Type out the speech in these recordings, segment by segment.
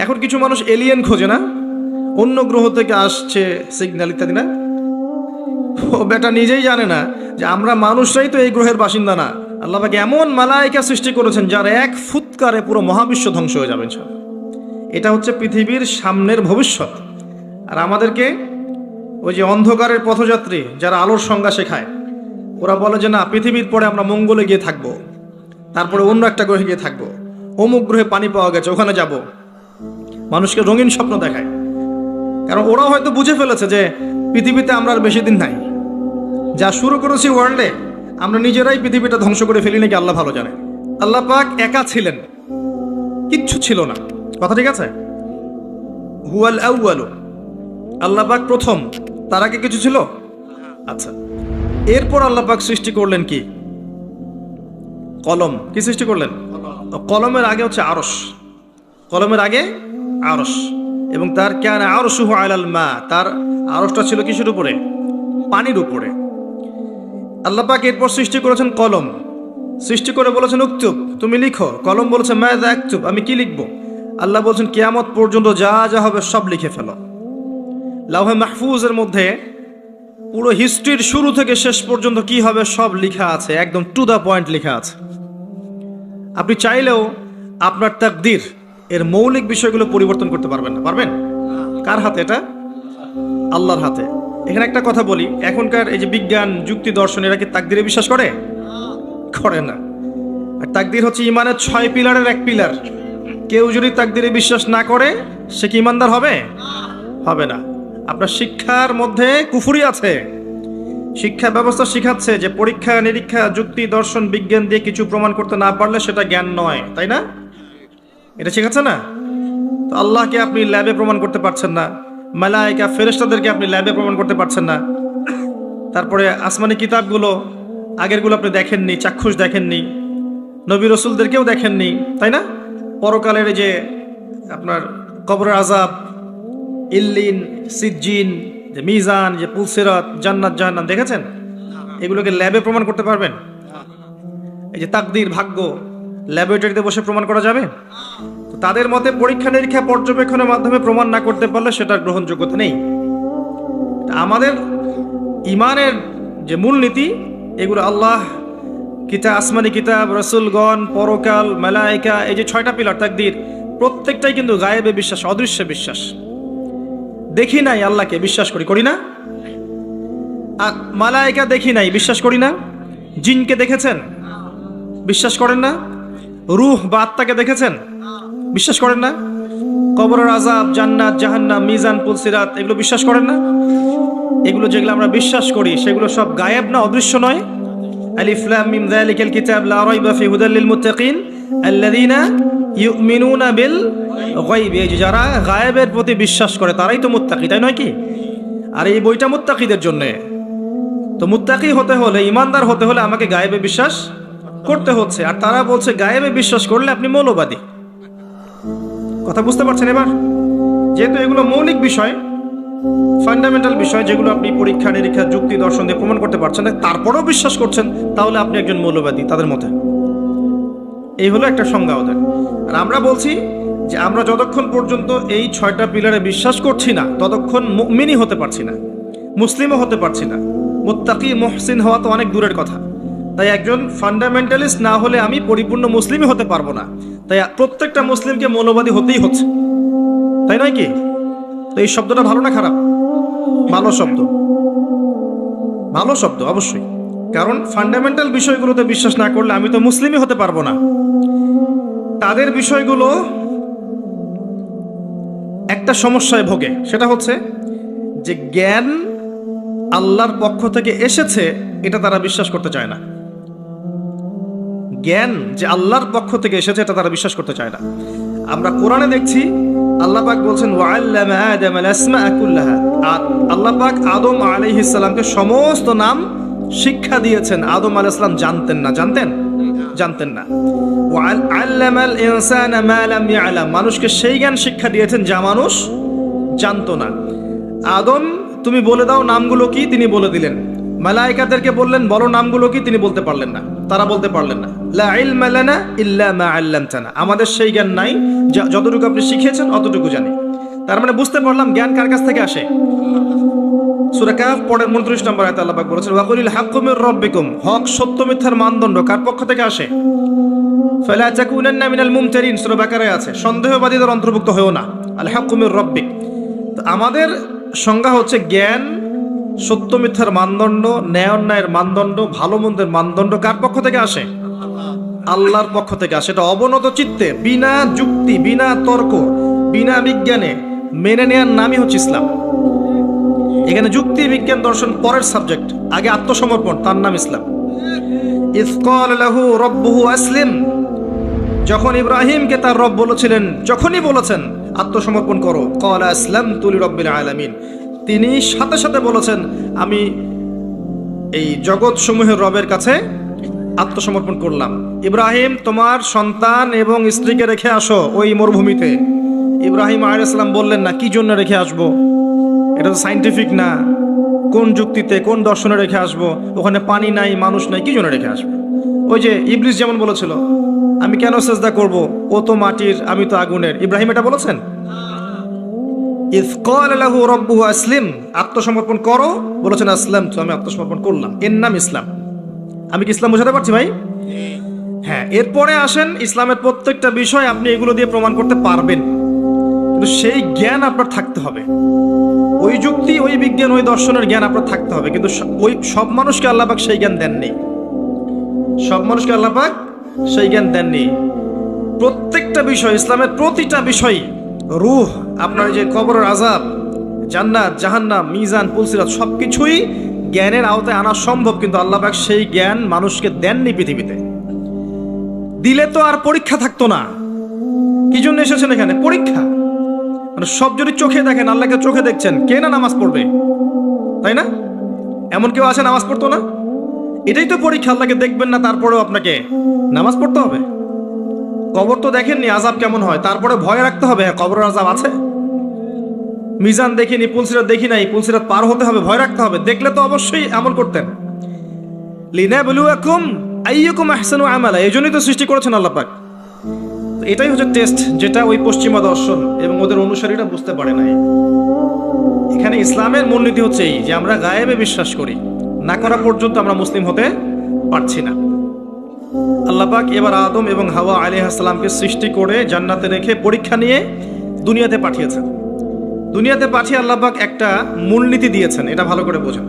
এখন কিছু মানুষ এলিয়েন খোঁজে না, অন্য গ্রহ থেকে আসছে সিগন্যাল ইত্যাদি না। ও বেটা নিজেই জানে না যে আমরা মানুষরাই তো এই গ্রহের বাসিন্দা না। আল্লাহ পাক এমন মালায়েকা সৃষ্টি করেছেন যার এক ফুৎকারে পুরো মহাবিশ্ব ধ্বংস হয়ে যাবে ইনশাআল্লাহ। এটা হচ্ছে পৃথিবীর সামনের ভবিষ্যৎ। আর আমাদেরকে ওই যে অন্ধকারের পথযাত্রী যারা আলোর সংজ্ঞা শেখায়, ওরা বলে যে না, পৃথিবীর পরে আমরা মঙ্গলে গিয়ে থাকবো, তারপরে অন্য একটা গ্রহে গিয়ে থাকবো, অমুক গ্রহে পানি পাওয়া গেছে ওখানে যাব। মানুষকে রঙিন স্বপ্ন দেখায়, কারণ ওরা হয়তো বুঝে ফেলেছে যে পৃথিবীতে আমরা আর বেশি দিন নাই। যা শুরু করেছি ওয়ার্ল্ডে, আমরা নিজেরাই পৃথিবীটা ধ্বংস করে ফেলি নাকি আল্লাহ ভালো জানে। আল্লাহ পাক একা ছিলেন, কিচ্ছু ছিল না, কথা ঠিক আছে? হুয়াল আউয়ালু, আল্লাহ পাক প্রথম, তার আগে কিছু ছিল? আচ্ছা, এরপর আল্লাহ পাক সৃষ্টি করলেন কি? কলম। কি সৃষ্টি করলেন? কলমের আগে হচ্ছে আরশ, কলমের আগে আরশ, এবং তার কানা আরশুহু আলাল মা, তার আরশটা ছিল কিসের উপরে? পানির উপরে। আল্লাহ পাক এরপর সৃষ্টি করেছেন কলম, সৃষ্টি করে বলেছেন উকতুব, তুমি লিখো। কলম বলেছে মাযা আকতুব, আমি কি লিখবো? আল্লাহ বলছেন কিয়ামত পর্যন্ত যা যা হবে সব লিখে ফেলো। লাউহে মাহফুজের মধ্যে পুরো হিস্ট্রির শুরু থেকে শেষ পর্যন্ত কি হবে সব লেখা আছে, একদম টু দ্য পয়েন্ট লেখা আছে। আপনি চাইলেও আপনার তাকদীর এর মৌলিক বিষয়গুলো পরিবর্তন করতে পারবেন না। পারবেন? কার হাতে? এটা আল্লাহর হাতে। এখানে একটা কথা বলি, এখনকার এই যে বিজ্ঞান, যুক্তি, দর্শন, এরা কি তাকদীরে বিশ্বাস করে? করে না। আর তাকদীর হচ্ছে ইমানের 6 পিলারের এক পিলার। কেউ যদি তাকদীরে বিশ্বাস না করে সে কি ইমানদার হবে? হবে না। আপনার শিক্ষার মধ্যে কুফরি আছে। শিক্ষা ব্যবস্থা শিখাচ্ছে যে পরীক্ষা নিরীক্ষা, যুক্তি, দর্শন, বিজ্ঞান দিয়ে কিছু প্রমাণ করতে না পারলে সেটা জ্ঞান নয়, তাই না? এটা শিখাচ্ছে না? তো আল্লাহকে আপনি ল্যাবে প্রমাণ করতে পারছেন না, মালায়েকা ফেরেশতাদেরকে আপনি ল্যাবে প্রমাণ করতে পারছেন না, তারপরে আসমানি কিতাবগুলো আগেরগুলো আপনি দেখেননি, চাক্ষুষ দেখেননি, নবী রসুলদেরকেও দেখেননি, তাই না? পরকালের যে আপনার কবরের আযাব, ইল্লিন, সিজ্জিন, যে মিজান, যে পুলসিরাত, জান্নাত জাহান্নাম দেখেছেন? এগুলোকে ল্যাবে প্রমাণ করতে পারবেন? এই যে তাকদীর, ভাগ্য, ল্যাবরেটরিতে বসে প্রমাণ করা যাবে? তো তাদের মতে পরীক্ষা নিরীক্ষা, পর্যবেক্ষণের মাধ্যমে প্রমাণ না করতে পারলে সেটার গ্রহণযোগ্যতা নেই। আমাদের ইমানের যে মূলনীতি, এগুলো আল্লাহ, কিতাব, আসমানি কিতাব, রসুলগণ, পরকাল, মালায়েকা, এই যে 6টা পিলার তাকদীর, প্রত্যেকটাই কিন্তু গায়েবে বিশ্বাস, অদৃশ্যে বিশ্বাস। দেখি নাই আল্লাহকে, বিশ্বাস করি, করি না? আর মালায়েকা দেখি নাই, বিশ্বাস করি না? জিনকে দেখেছেন? বিশ্বাস করেন না? রূহ বা আত্মাকে দেখেছেন? বিশ্বাস করেন না? কবরের আযাব, জান্নাত, জাহান্নাম, মিজান, পুলসিরাত, এগুলো বিশ্বাস করেন না? এগুলো যেগুলো আমরা বিশ্বাস করি সেগুলো সব গায়েব না, অদৃশ্য নয়? আলিফ লাম মিম যালিকাল কিতাব লা রাইবা ফি হুদাল লিল মুত্তাকিন আল্লাযীনা ইউমিনুনা বিল গায়ব। এই যে যারা গায়েবের প্রতি বিশ্বাস করে তারাই তো মুত্তাকি, তাই নয় কি? আর এই বইটা মুত্তাকিদের জন্য। তো মুত্তাকি হতে হলে, ইমানদার হতে হলে আমাকে গায়েবে বিশ্বাস করতে হচ্ছে। আর তারা বলছে গায়েবে বিশ্বাস করলে আপনি মৌলবাদী। কথা বুঝতে পারছেন এবার? যেহেতু এগুলো মৌলিক বিষয়, ফান্ডামেন্টাল বিষয়, যেগুলো আপনি পরীক্ষা নিরীক্ষা, যুক্তি, দর্শন দিয়ে প্রমাণ করতে পারছেন না, তারপরেও বিশ্বাস করছেন, তাহলে আপনি একজন মৌলবাদী তাদের মতে। এই হলো একটা সংজ্ঞা ওদের। আর আমরা বলছি যে আমরা যতক্ষণ পর্যন্ত এই 6টা পিলারে বিশ্বাস করছি না, ততক্ষণ মুমিনই হতে পারছি না, মুসলিমও হতে পারছি না। মুত্তাকি, মুহসিন হওয়া তো অনেক দূরের কথা। তাই একজন ফান্ডামেন্টালিস্ট না হলে আমি পরিপূর্ণ মুসলিমই হতে পারবো না। তাই প্রত্যেকটা মুসলিমকে মৌলবাদী হতেই হচ্ছে, তাই নয় কি? তো এই শব্দটা ভালো না খারাপ? ভালো শব্দ, ভালো শব্দ অবশ্যই। কারণ ফান্ডামেন্টাল বিষয়গুলোতে বিশ্বাস না করলে আমি তো মুসলিমই হতে পারবো না। তাদের বিষয়গুলো একটা সমস্যায় ভোগে, সেটা হচ্ছে যে জ্ঞান আল্লাহর পক্ষ থেকে এসেছে এটা তারা বিশ্বাস করতে চায় না। জ্ঞান যে আল্লাহর পক্ষ থেকে এসেছে এটা তারা বিশ্বাস করতে চায় না। আমরা কোরআনে দেখছি আল্লাহ পাক বলছেন ওয়াআল্লামা আদামাল আসমাআ কুল্লাহা, আর আল্লাহ পাক আদম আলাইহিস সালামকে সমস্ত নাম শিক্ষা দিয়েছেন। আদম আলাইহিস সালাম জানতেন না? জানতেন? জানতেন না। ওয়াআল্লামাল ইনসানা মা লাম ইয়ালাম, মানুষকে সেই জ্ঞান শিক্ষা দিয়েছেন যা মানুষ জানতো না। আদম, তুমি বলে দাও নামগুলো কি, তিনি বলে দিলেন। মালায়েকাদেরকে বললেন বলো নামগুলো কি, তিনি বলতে পারলেন না। তারা বলতে পারলেন না, লা ইলমা লানা ইল্লা মা আল্লামতানা, আমাদের সেই জ্ঞান নাই, যতটুকু আপনি শিখিয়েছেন অতটুকু জানি। তার মানে বুঝতে পারলাম জ্ঞান কার কাছ থেকে আসে। সূরা কাহফ পরের 29 নম্বর আয়াতে আল্লাহ পাক বলেছেন, ওয়াকুলিল হাক্কু মির রাব্বিকুম, হক সত্য মিথ্যার মানদণ্ড কার পক্ষ থেকে আসে। ফালা তাকুনান্না মিনাল মুমতারিন, সূরা বাকারায় আছে, সন্দেহবাদীদের অন্তর্ভুক্ত হয়েও না। আল হাক্কু মির রাব্বিক, তো আমাদের সংজ্ঞা হচ্ছে জ্ঞান, সত্য মিথ্যার মানদণ্ড, ন্যায় অন্যায়ের মানদণ্ড, ভালো মন্দের মানদণ্ড কার পক্ষ থেকে আসে? আল্লাহর পক্ষ থেকে আসে। এটা অবনত চিত্তে, বিনা যুক্তি, বিনা তর্ক, বিনা বিজ্ঞানে মেনে নেওয়ার নামই হচ্ছে ইসলাম। এখানে যুক্তি, বিজ্ঞান, দর্শন পরের সাবজেক্ট, আগে আত্মসমর্পণ, তার নাম ইসলাম। ইয ক্বালা লাহু রাব্বুহু আসলিম, যখন ইব্রাহিমকে তার রব বলেছিলেন, যখনই বলেছেন আত্মসমর্পণ করো, ক্বালা আসলামতু লিরাব্বিল আলামিন, তিনি সাথে সাথে বলেছেন আমি এই জগৎ সমূহের রবের কাছে আত্মসমর্পণ করলাম। ইব্রাহিম, তোমার সন্তান এবং স্ত্রীকে রেখে আসো ওই মরুভূমিতে। ইব্রাহিম আলাইহিস সালাম বললেন না, কি জন্য রেখে আসবো, এটা তো সাইন্টিফিক না, কোন যুক্তিতে কোন দর্শনে রেখে আসবো, ওখানে পানি নাই, মানুষ নাই, কি জন্য রেখে আসবো। ওই যে ইবলিস যেমন বলেছিল, আমি কেন সেজদা করব, ও তো মাটির, আমি তো আগুনের। ইব্রাহিম এটা বলেছেন? ইয ক্বালা লাহু রাব্বুহু আসলিম, আত্মসমর্পণ করো, বলেছেন আসলামতু, আমি আত্মসমর্পণ করলাম, এর নাম ইসলাম। আমি কি ইসলাম বোঝাতে পারছি ভাই? হ্যাঁ। এরপরে আসেন, ইসলামের প্রত্যেকটা বিষয় আপনি এগুলো দিয়ে প্রমাণ করতে পারবেন, কিন্তু সেই জ্ঞান আপনার থাকতে হবে, ওই যুক্তি, ওই বিজ্ঞান, ওই দর্শনের জ্ঞান আপনার থাকতে হবে। কিন্তু ওই সব মানুষকে আল্লাহ পাক সেই জ্ঞান দেননি, সব মানুষকে আল্লাহ পাক সেই জ্ঞান দেননি। প্রত্যেকটা বিষয়, ইসলামের প্রতিটা বিষয়, রূহ, আপনার যে কবরের আযাব, জান্নাত, জাহান্নাম, মিজান, পুলসিরাত, সবকিছুই জ্ঞানের আওতায় আনা সম্ভব, কিন্তু আল্লাহ পাক সেই জ্ঞান মানুষকে দেননি পৃথিবীতে। দিলে তো আর পরীক্ষা থাকতো না। কি জন্য এসেছেন এখানে? পরীক্ষা। মানে সব যদি চোখে দেখেন, আল্লাহকে চোখে দেখছেন, কে না নামাজ পড়বে, তাই না? এমন কেউ আছে নামাজ পড়তো না? এটাই তো পরীক্ষা, আল্লাহকে দেখবেন না, তারপরেও আপনাকে নামাজ পড়তে হবে। কবর তো দেখেননি আযাব কেমন হয়, তারপরে ভয় রাখতে হবে, হ্যাঁ কবরের আযাব আছে। মিজান দেখিনি, পুলসিরাত দেখি নাই, পুলসিরাত পার হতে হবে, ভয় রাখতে হবে। দেখলে তো অবশ্যই আমল করতেন। লিনাবলুয়াকুম আইয়ুকুম আহসানু আমালা, এই জন্যই তো সৃষ্টি করেছেন আল্লাহ পাক। এটাই হচ্ছে টেস্ট, যেটা ওই পশ্চিমা দর্শন এবং ওদের অনুসারীরা বুঝতে পারে নাই। এখানে ইসলামের মূলনীতি হচ্ছে এই যে আমরা গায়েবে বিশ্বাস করি, না করা পর্যন্ত আমরা মুসলিম হতে পারছি না। আল্লাহ পাক এবার আদম এবং হাওয়া আলাইহিস সালামকে সৃষ্টি করে জান্নাতে রেখে পরীক্ষা নিয়ে দুনিয়াতে পাঠিয়েছেন। দুনিয়াতে পাঠিয়ে আল্লাহ পাক একটা মূলনীতি দিয়েছেন, এটা ভালো করে বোঝেন।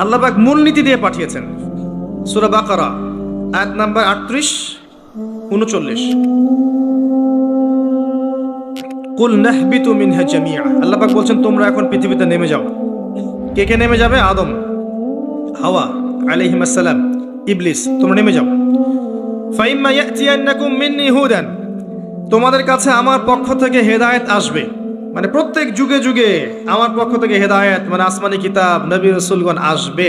আল্লাহ পাক মূলনীতি দিয়ে পাঠিয়েছেন। সূরা বাকারা আয়াত নাম্বার 38-39, কুল নাহবিতু মিনহা জামিআ, আল্লাহ পাক বলছেন তোমরা এখন পৃথিবীতে নেমে যাও। কে কে নেমে যাবে? আদম, হাওয়া আলাইহিস সালাম, ইবলিস, তোমরা নেমে যাও। ফাইম্মা ইয়াতিয়ান্নাকুম মিন্নি হুদান, তোমাদের কাছে আমার পক্ষ থেকে হেদায়েত আসবে। মানে প্রত্যেক যুগে যুগে আমার পক্ষ থেকে হেদায়েত, মানে আসমানি কিতাব, নবী রাসূলগণ আসবে।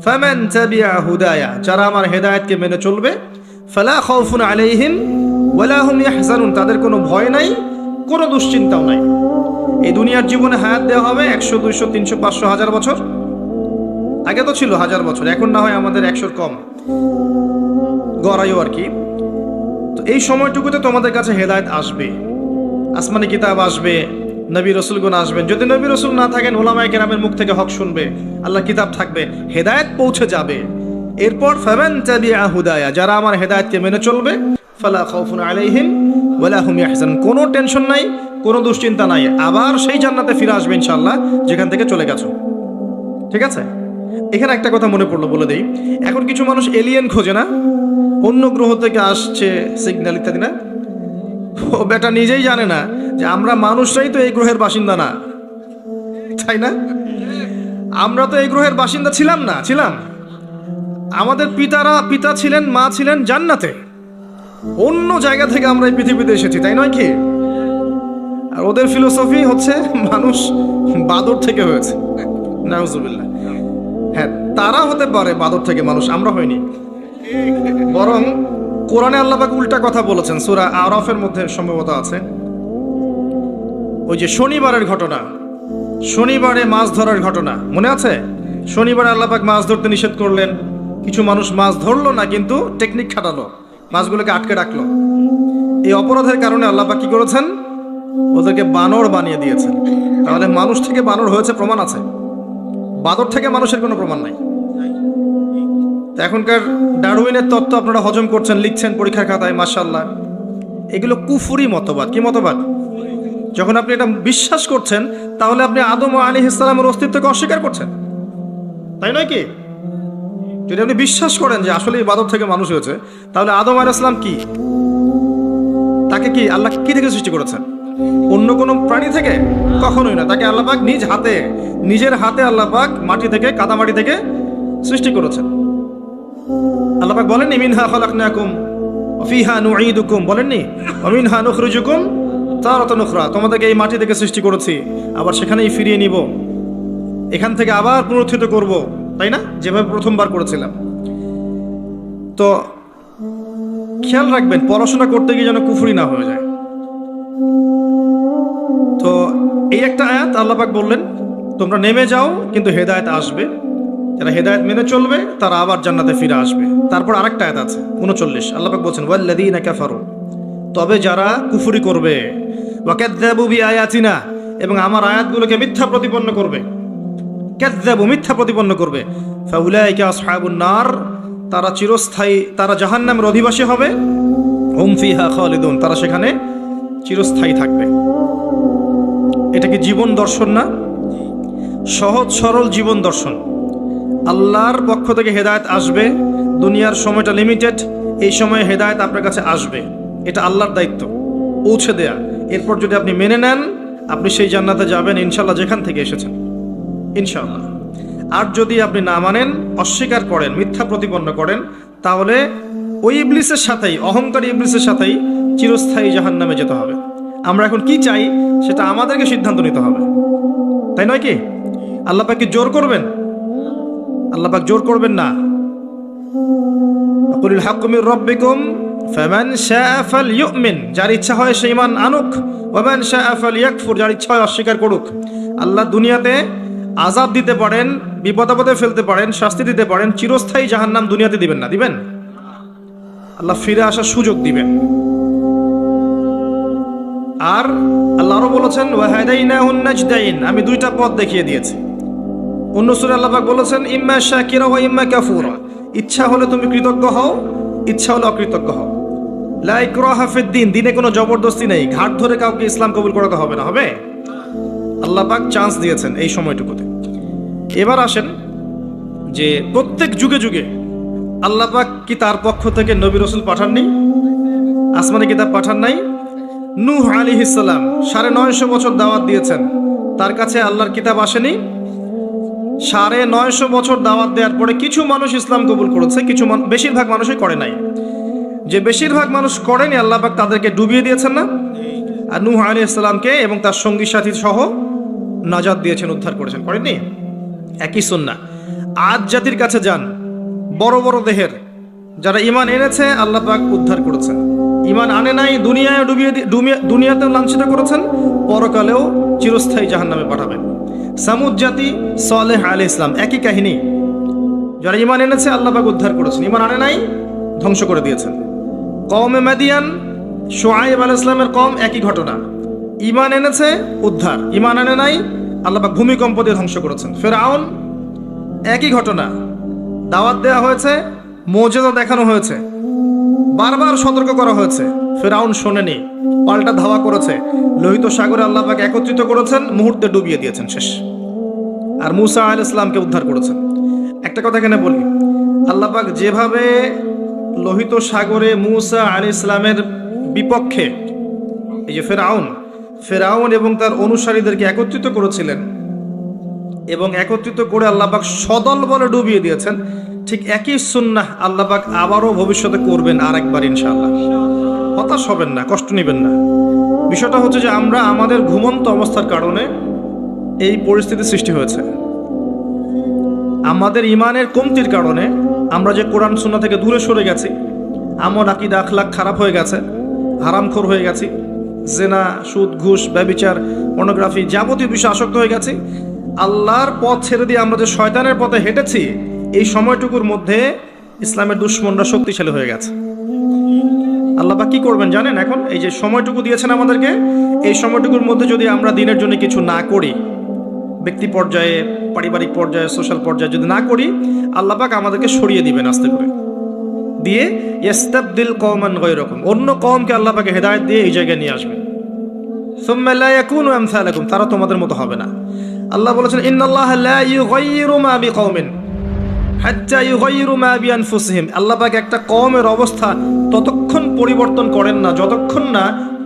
ফামান তাবিআ হুদায়া, যারা আমার হেদায়েতকে মেনে চলবে, ফালা খাউফুন আলাইহিম ওয়ালা হুম ইয়াহজানুন, তাদের কোনো ভয় নাই, কোনো দুশ্চিন্তাও নাই। এই দুনিয়ার জীবনে হায়াত দেওয়া হবে 100, 200, 300, 500, 1000 বছর। আগে তো ছিল 1000 বছর, এখন না হয় আমাদের 100-র কম গড়াইও আর কি। তো এই সময়টুকুতে তোমাদের কাছে হেদায়েত আসবে, আসমানি কিতাব আসবে, নবী রাসূলগণ আসবেন। যদি নবী রাসূল না থাকেন, উলামায়ে কেরামের মুখ থেকে হক শুনবে, আল্লাহ কিতাব থাকবে, হেদায়েত পৌঁছে যাবে। এরপর ফামান তাবিআ হুদায়া, যারা আমার হেদায়েতকে মেনে চলবে, ফালা খাউফুন আলাইহিম ওয়ালা হুম ইয়াহজানুন, কোনো টেনশন নাই, কোনো দুশ্চিন্তা নাই, আবার সেই জান্নাতে ফিরে আসবে ইনশাআল্লাহ যেখান থেকে চলে গেছো। ঠিক আছে? এখানে একটা কথা মনে পড়লো, বলে দেই। এখন কিছু মানুষ এলিয়েন খোঁজে না, অন্য গ্রহ থেকে আসছে সিগন্যাল ইত্যাদি, না? ও বেটা নিজেই জানে না যে আমরা মানুষরাই তো এই গ্রহের বাসিন্দা না, তাই না? আমরা তো এই গ্রহের বাসিন্দা ছিলাম না, ছিলাম। আমাদের পিতা ছিলেন, মা ছিলেন জান্নাতে, অন্য জায়গা থেকে আমরা এই পৃথিবীতে এসেছি, তাই নয় কি? আর ওদের ফিলোসফি হচ্ছে মানুষ বাদর থেকে হয়েছে, নাউজুবিল্লাহ। হ্যাঁ, তারা হতে পারে বাদর থেকে মানুষ, আমরা হইনি। বরং কোরআনে আল্লাহ পাক উল্টা কথা বলেছেন, সূরা আরাফের মধ্যে সম্ভবত আছে। ওই যে শনিবারের ঘটনা, শনিবারে মাছ ধরার ঘটনা মনে আছে? শনিবারে আল্লাহ পাক মাছ ধরতে নিষেধ করলেন, কিছু মানুষ মাছ ধরলো না, কিন্তু টেকনিক খাটালো, মাছগুলোকে আটকে রাখলো। এই অপরাধের কারণে আল্লাহ পাক কি করেছেন? ওদেরকে বানর বানিয়ে দিয়েছেন। তাহলে মানুষ থেকে বানর হয়েছে প্রমাণ আছে, বাদর থেকে মানুষের কোনো প্রমাণ নাই। এখনকার ডারউইনের তত্ত্ব আপনারা হজম করছেন, লিখছেন পরীক্ষার খাতায়, মাশাআল্লাহ। এগুলো কুফরি মতবাদ। কি মতবাদ? যখন আপনি এটা বিশ্বাস করছেন, তাহলে আপনি আদম আলাইহিস সালামের অস্তিত্বকে অস্বীকার করছেন, তাই নয় কি? যদি আপনি বিশ্বাস করেন যে আসলে বাদর থেকে মানুষ হয়েছে, তাহলে আদম আলাইহিস সালাম কি, তাকে কি আল্লাহ কি থেকে সৃষ্টি করেছেন? অন্য কোনো প্রাণী থেকে? কখনোই না। তাকে আল্লাহ পাক নিজের হাতে আল্লাহ পাক মাটি থেকে, কাদামাটি থেকে সৃষ্টি করেছেন। আল্লাহ পাক বলেননি মিনহা খালাকনাকুম ওয়া ফিহা নুঈদুকুম, বলেননি ওয়া মিনহা নুখরিজুকুম তারাতান উখরা, তোমাদেরকে এই মাটি থেকে সৃষ্টি করেছি, আবার সেখানেই ফিরিয়ে নিব, এখান থেকে আবার পুনরুত্থিত করব, তাই না? যেভাবে প্রথমবার করেছিলাম। তো খেয়াল রাখবেন, পড়াশোনা করতে গিয়ে যেন কুফরি না হয়ে যায়। তো এই একটা আয়াত আল্লাহ পাক বললেন তোমরা নেমে যাও, কিন্তু হেদায়েত আসবে, যারা হেদায়েত মেনে চলবে তারা আবার জান্নাতে ফিরে আসবে। তারপর আরেকটা আয়াত আছে 39, আল্লাহ পাক বলছেন ওয়াল্লাযীনা কাফারু, তবে যারা কুফরি করবে, ওয়া কাযযাবু বিআয়াতিনা, এবং আমার আয়াতগুলোকে মিথ্যা প্রতিপন্ন করবে, কাযযাবু মিথ্যা প্রতিপন্ন করবে, ফাউলাইকা আসহাবুন নার, তারা চিরস্থায়ী, তারা জাহান্নামের অধিবাসী হবে, হুম ফিহা খালিদুন, তারা সেখানে চিরস্থায়ী থাকবে। এটা কি জীবন দর্শন না? সহজ সরল জীবন দর্শন। আল্লাহর পক্ষ থেকে হেদায়েত আসবে, দুনিয়ার সময়টা লিমিটেড, এই সময়ে হেদায়েত আপনার কাছে আসবে, এটা আল্লাহর দায়িত্ব পৌঁছে দেয়া। এরপর যদি আপনি মেনে নেন, আপনি সেই জান্নাতে যাবেন ইনশাল্লাহ, যেখান থেকে এসেছেন ইনশাআল্লাহ। আর যদি আপনি না মানেন, অস্বীকার করেন, মিথ্যা প্রতিপন্ন করেন, তাহলে ওই ইবলিসের সাথেই, অহংকারী ইবলিসের সাথেই চিরস্থায়ী জাহান্নামে যেতে হবে। আমরা এখন কি চাই সেটা আমাদেরকে সিদ্ধান্ত নিতে হবে, তাই নয় কি? আল্লাহ পাক কি জোর করবেন? আল্লাহ পাক জোর করবেন না। কুলিল হাক্কু মির রাব্বিকুম ফামান শাআ ফালইউমিন, যার ইচ্ছা হয় সে ঈমান আনুক, ওয়া মান শাআ ফালইয়াকফুর, যার ইচ্ছা হয় অস্বীকার করুক। আল্লাহ দুনিয়াতে আযাব দিতে পারেন, বিপদ আপদে ফেলতে পারেন, শাস্তি দিতে পারেন, চিরস্থায়ী জাহান্নাম দুনিয়াতে দিবেন না, দিবেন? আল্লাহ ফিরে আসার সুযোগ দিবেন। আর আল্লাহ আরো বলেছেন ওয়া হাদাইনাহুন নাজদাইন, আমি দুইটা পথ দেখিয়ে দিয়েছি। অন্য সূরায় আল্লাহ পাক বলেছেন ইম্মা শাকিরা ওয়া ইম্মা কাফুরা, ইচ্ছা হলে তুমি কৃতজ্ঞ হও, ইচ্ছা হলে অকৃতজ্ঞ হও। লা ইকরাহা ফিদ্দিন, দিনে কোনো জবরদস্তি নেই, ঘাট ধরে কাউকে ইসলাম কবুল করাতে হবে না, হবে? আল্লাহ পাক চান্স দিয়েছেন এই সময়টুকুতে। এবার আসেন যে প্রত্যেক যুগে যুগে আল্লাহ পাক কি তার পক্ষ থেকে নবী রাসূল পাঠাননি? আসমানি কিতাব পাঠান নাই? নূহ আলাইহিস সালাম 950 বছর দাওয়াত দিয়েছেন, তার কাছে আল্লাহর কিতাব আসেনি? 950 বছর দাওয়াত দেওয়ার পরে কিছু মানুষ ইসলাম কবুল করেছে, কিছু বেশিরভাগ মানুষই করে নাই। যে বেশিরভাগ মানুষ করেনি, আল্লাহ পাক তাদেরকে ডুবিয়ে দিয়েছেন না? আর নূহ আলাইহিস সালামকে এবং তার সঙ্গী সাথী সহ নাজাত দিয়েছেন, উদ্ধার করেছেন, করেননি? একই সুন্নাহ। আদ জাতির কাছে যান, বড় বড় দেহের, যারা ঈমান এনেছে আল্লাহ পাক উদ্ধার করেছেন, ঈমান আনে নাই দুনিয়ায় দুনিয়াতেও লাঞ্ছিত করেছেন, পরকালেও চিরস্থায়ী জাহান্নামে পাঠাবেন। সামুদ জাতি, সালেহ আলাইহিস সালাম, একই কাহিনী। যারা ঈমান এনেছে আল্লাহ পাক উদ্ধার করেছেন, ঈমান আনে নাই ধ্বংস করে দিয়েছেন। কওমে মাদিয়ান, শুআয়ব আলাইহিস সালামের কওম, একই ঘটনা। ঈমান এনেছে উদ্ধার, ঈমান আনে নাই আল্লাহ পাক ভূমিকম্প দিয়ে ধ্বংস করেছেন। ফিরআউন, একই ঘটনা। দাওয়াত দেওয়া হয়েছে, মুজিজা দেখানো হয়েছে, বারবার সতর্ক করা হয়েছে, ফিরআউন শোনেনি, পাল্টা ধাওয়া করেছে, লোহিত সাগরে আল্লাহ পাক একত্রিত করেছেন, মুহূর্তে ডুবিয়ে দিয়েছেন, শেষ। আর মূসা আলাইহিস সালামকে উদ্ধার করেছেন। একটা কথা এখানে বলি, আল্লাহ পাক যেভাবে লোহিত সাগরে মূসা আলাইহিস সালামের বিপক্ষে এই যে ফেরাউন এবং তার অনুসারীদেরকে একত্রিত করেছিলেন, এবং একত্রিত করে আল্লাহ পাক সদল বলে ডুবিয়ে দিয়েছেন, ঠিক একই সুন্নাহ আল্লাহ পাক আবারও ভবিষ্যতে করবেন আরেকবার ইনশাআল্লাহ। হতাশ হবেন না, কষ্ট নেবেন না। বিষয়টা হচ্ছে যে আমরা আমাদের ঘুমন্ত অবস্থার কারণে এই পরিস্থিতি সৃষ্টি হয়েছে। আমাদের ঈমানের কমতির কারণে আমরা যে কোরআন সুন্নাহ থেকে দূরে সরে গেছি, আমল আকীদা আখলাক খারাপ হয়ে গেছে, হারামখোর হয়ে গেছি, জেনা, সুদ, ঘুষ, ব্যভিচার, পর্নোগ্রাফি, যাবতীয় বিষয়ে আসক্ত হয়ে গেছি। আল্লাহর পথ ছেড়ে দিয়ে আমরা যে শয়তানের পথে হেঁটেছি, এই সময়টুকুর মধ্যে ইসলামের দুশমনরা শক্তিশালী হয়ে গেছে। আল্লাহ পাক কি করবেন জানেন? এখন এই যে সময়টুকু দিয়েছেন আমাদেরকে, এই সময়টুকুর মধ্যে যদি আমরা দিনের জন্য কিছু না করি, ব্যক্তি পর্যায়ে, পারিবারিক পর্যায়ে, সোশ্যাল পর্যায়ে যদি না করি, আল্লাহ পাক আমাদেরকে সরিয়ে দিবেন আস্তে করে, দিয়ে ইস্তাবদিল কওমান গায়রাকুম, অন্য কওমকে আল্লাহ পাক হেদায়েত দিয়ে এই জায়গায় নিয়ে আসবেন। সুম্মা লা ইয়াকুনু আমসালাকুম, তারা তোমাদের মতো হবে না। আল্লাহ বলেছেন ইন্নাল্লাহা লা ইউগাইয়িরু মা বিকওমিন হাত্তা ইউগাইয়িরু মা বিআনফুসিহিম। আল্লাহ পাক একটা কওমের অবস্থা ততক্ষণ পরিবর্তন করেন না যতক্ষণ না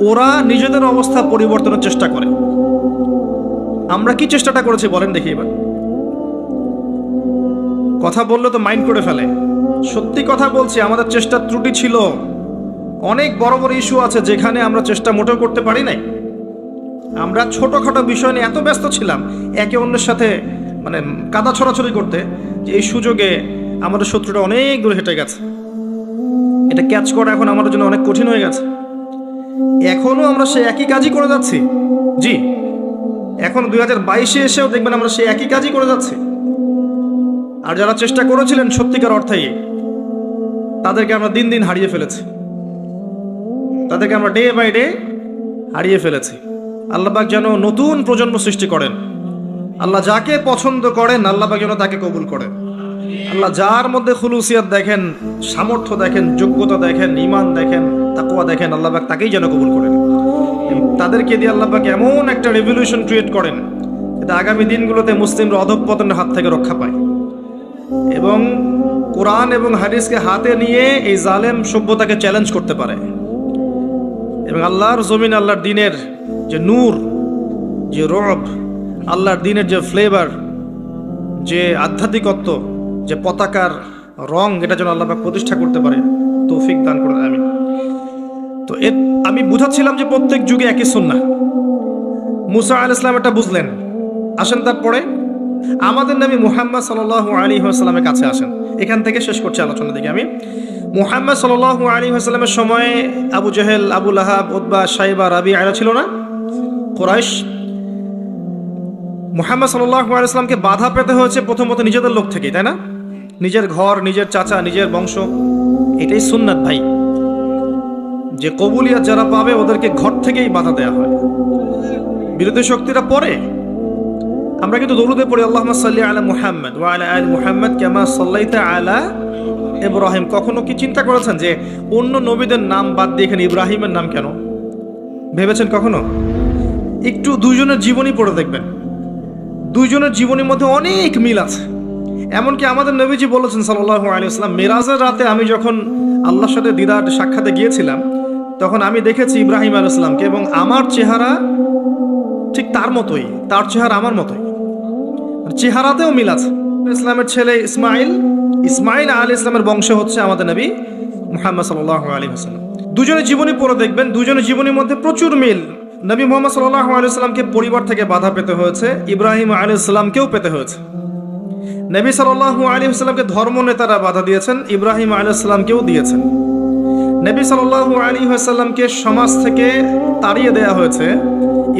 ওরা নিজেদের অবস্থা পরিবর্তনের চেষ্টা করে। আমরা কি চেষ্টাটা করেছি বলেন দেখি এবার? কথা বললে তো মাইন্ড করে ফেলে। সত্যি কথা বলছি, আমাদের চেষ্টার ত্রুটি ছিল। অনেক বড় বড় ইস্যু আছে যেখানে আমরা চেষ্টা মোটেও করতে পারি নাই। আমরা ছোটখাটো বিষয় নিয়ে এত ব্যস্ত ছিলাম একে অন্যের সাথে মানে কাদা ছড়াছড়ি করতে, যে এই সুযোগে আমাদের শত্রুটা অনেক দূরে হেঁটে গেছে। এটা ক্যাচ করা এখন আমাদের জন্য অনেক কঠিন হয়ে গেছে। এখনো আমরা সেই একই কাজই করে যাচ্ছি। জি, এখন 2022-এ এসেও দেখবেন আমরা সেই একই কাজই করে যাচ্ছি। আর যারা চেষ্টা করেছিলেন সত্যিকার অর্থেই, তাদেরকে আমরা দিন দিন হারিয়ে ফেলেছি, তাদেরকে আমরা ডে বাই ডে হারিয়ে ফেলেছি। আল্লাহ পাক যেন নতুন প্রজন্ম সৃষ্টি করেন। আল্লাহ যাকে পছন্দ করেন আল্লাহ পাক যেন তাকে কবুল করেন। আল্লাহ যার মধ্যে খুলুসিয়াত দেখেন, সামর্থ্য দেখেন, যোগ্যতা দেখেন, ঈমান দেখেন, তাকওয়া দেখেন, আল্লাহ পাক তাকেই যেন কবুল করেন। তাদেরকে দিয়ে আল্লাহ পাক এমন একটা রেভলিউশন ক্রিয়েট করেন যাতে আগামী দিনগুলোতে মুসলিমরা অধঃপতনের হাত থেকে রক্ষা পায়, এবং কোরআন এবং হাদিসকে হাতে নিয়ে এই জালেম সভ্যতাকে চ্যালেঞ্জ করতে পারে, এবং আল্লাহর জমিন, আল্লাহর দিনের যে নূর, যে রব, আল্লাহর দিনের যে ফ্লেভার, যে আধ্যাত্মিকত্ব, যে পতাকার রং, এটা যেন আল্লাহ পাক প্রতিষ্ঠা করতে পারে, তৌফিক দান করেন আমিন। তো আমি বুঝাচ্ছিলাম যে প্রত্যেক যুগে একই সুন্নাহ। মুসা আলাইহিস সালাম এটা বুঝলেন। আসেন তারপরে আমাদের নবী মুহাম্মদ সাল্লাল্লাহু আলাইহি ওয়াসাল্লামের কাছে আসেন। এখান থেকে শেষ করছি আলোচনা দিকে আমি। মুহাম্মদ সাল্লাল্লাহু আলাইহি ওয়াসাল্লামের সময়ে আবু জেহেল, আবু লাহাব, উতবা, শাইবা, রাবিআ এরা ছিল না? কুরাইশ। মুহাম্মদ সাল্লাল্লাহু আলাইহি ওয়াসাল্লামকে বাধা পেতে হয়েছে প্রথমত নিজেদের লোক থেকেই, তাই না? নিজের ঘর, নিজের চাচা, নিজের বংশ। এটাই সুন্নাত ভাই, যে কবুলিয়াত যারা পাবে ওদেরকে ঘর থেকেই বাধা দেওয়া হয়। বিরোধী শক্তিরা পরে। আমরা কিন্তু দরুদে পড়ি আল্লাহুম্মা সাল্লি আলা মুহাম্মদ ওয়া আলা আলি মুহাম্মদ কামা সাল্লাইতা আলা ইব্রাহিম। কখনো কি চিন্তা করেছেন যে অন্য নবীদের নাম বাদ দিয়ে এখানে ইব্রাহিমের নাম কেন? ভেবেছেন কখনো? একটু দুইজনের জীবনী পড়ে দেখবেন, দুইজনের জীবনের মধ্যে অনেক মিল আছে। এমনকি আমাদের নবীজি বলেছেন সাল্লাল্লাহু আলাইহি ওয়াসাল্লাম, মেরাজের রাতে আমি যখন আল্লাহর সাথে দিদার সাক্ষাতে গিয়েছিলাম তখন আমি দেখেছি ইব্রাহিম আলাইহিস সালামকে, এবং আমার চেহারা ঠিক তার মতোই, তার চেহারা আমার মতোই, চেহারাতেও মিল আছে। ইসলামের ছেলে ইসমাইল, ইসমাইল আলাইহিস সালামের বংশ হচ্ছে আমাদের নবী মুহাম্মদ সাল্লাল্লাহু আলাইহি ওয়াসাল্লাম। দুজনের জীবনী পড়ে দেখবেন, দুজনের জীবনের মধ্যে প্রচুর মিল। নবী মুহাম্মদ সাল্লাল্লাহু আলাইহি ওয়াসাল্লামকে পরিবার থেকে বাধা পেতে হয়েছে, ইব্রাহিম আলাইহিস সালামকেও পেতে হয়েছে। নবী সাল্লাল্লাহু আলাইহি ওয়াসাল্লামকে ধর্ম নেতারা বাধা দিয়েছেন, ইব্রাহিম আলাইহিস সালামকেও দিয়েছেন। নবী সাল্লাল্লাহু আলাইহি ওয়াসাল্লামকে সমাজ থেকে তাড়িয়ে দেয়া হয়েছে,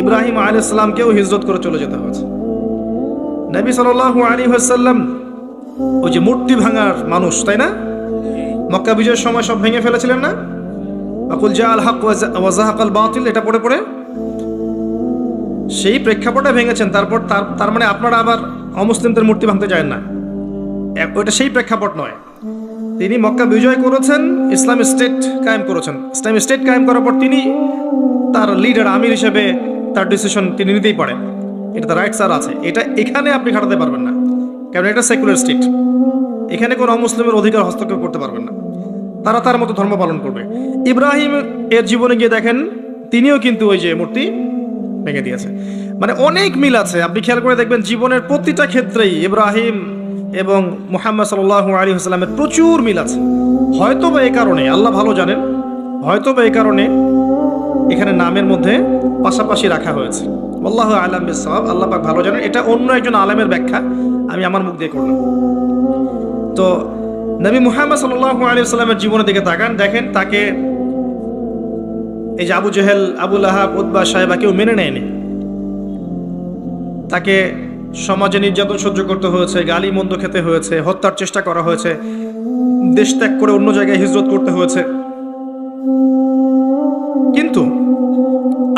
ইব্রাহিম আলাইহিস সালামকেও হিজরত করে চলে যেতে হয়েছে। নবী সাল্লাল্লাহু আলাইহি ওয়াসাল্লাম ওই যে মূর্তি ভাঙার মানুষ, তাই না? মক্কা বিজয়ের সময় সব ভেঙে ফেলেছিলেন না? আকুল জাআল হক ওয়া যাহাকাল বাতিল, এটা পড়ে পড়ে সেই প্রেক্ষাপটে ভেঙেছেন। তারপর তার মানে আপনারা আবার অমুসলিমদের মূর্তি ভাঙতে যায় না, ওইটা সেই প্রেক্ষাপট নয়। তিনি মক্কা বিজয় করেছেন, ইসলামী স্টেট কায়েম করেছেন। ইসলামী স্টেট কায়েম করার পর তিনি তার লিডার, আমির হিসেবে তার ডিসিশন তিনি নিতেই পারেন, এটা তার রাইটস আর আছে। এটা এখানে আপনি খাটাতে পারবেন না, কারণ এটা সেকুলার স্টেট। এখানে কোনো অমুসলিমের অধিকার হস্তক্ষেপ করতে পারবেন না, তারা তার মতো ধর্ম পালন করবে। ইব্রাহিম এর জীবনে গিয়ে দেখেন তিনিও কিন্তু ওই যে মূর্তি ভেঙে দিয়েছে। মানে অনেক মিল আছে, আপনি খেয়াল করে দেখবেন জীবনের প্রতিটা ক্ষেত্রেই ইব্রাহিম এবং মুহাম্মদ সাল্লাল্লাহু আলাইহি ওয়াসাল্লামের প্রচুর মিল আছে। হয়তো বা এই কারণে, আল্লাহ ভালো জানেন, হয়তো বা এই কারণে এখানে নামের মধ্যে পাশাপাশি রাখা হয়েছে। আল্লাহু আ'লাম বিস-সাওয়াব, আল্লাহ পাক ভালো জানেন। এটা অন্য একজন আলেমের ব্যাখ্যা, আমি আমার মুখ দিয়ে করলাম। তো নবী মুহাম্মদ সাল্লাল্লাহু আলাইহি ওয়াসাল্লামের জীবনের দিকে তাকান, দেখেন তাকে এই যে আবু জেহেল, আবু লাহাব, উতবা, শাইবা কেউ মেনে নেয়নি। তাকে সমাজে নির্যাতন সহ্য করতে হয়েছে, গালি মন্দ খেতে হয়েছে, হত্যার চেষ্টা করা হয়েছে। দেশ ত্যাগ করে অন্য জায়গায় হিজরত করতে হয়েছে, কিন্তু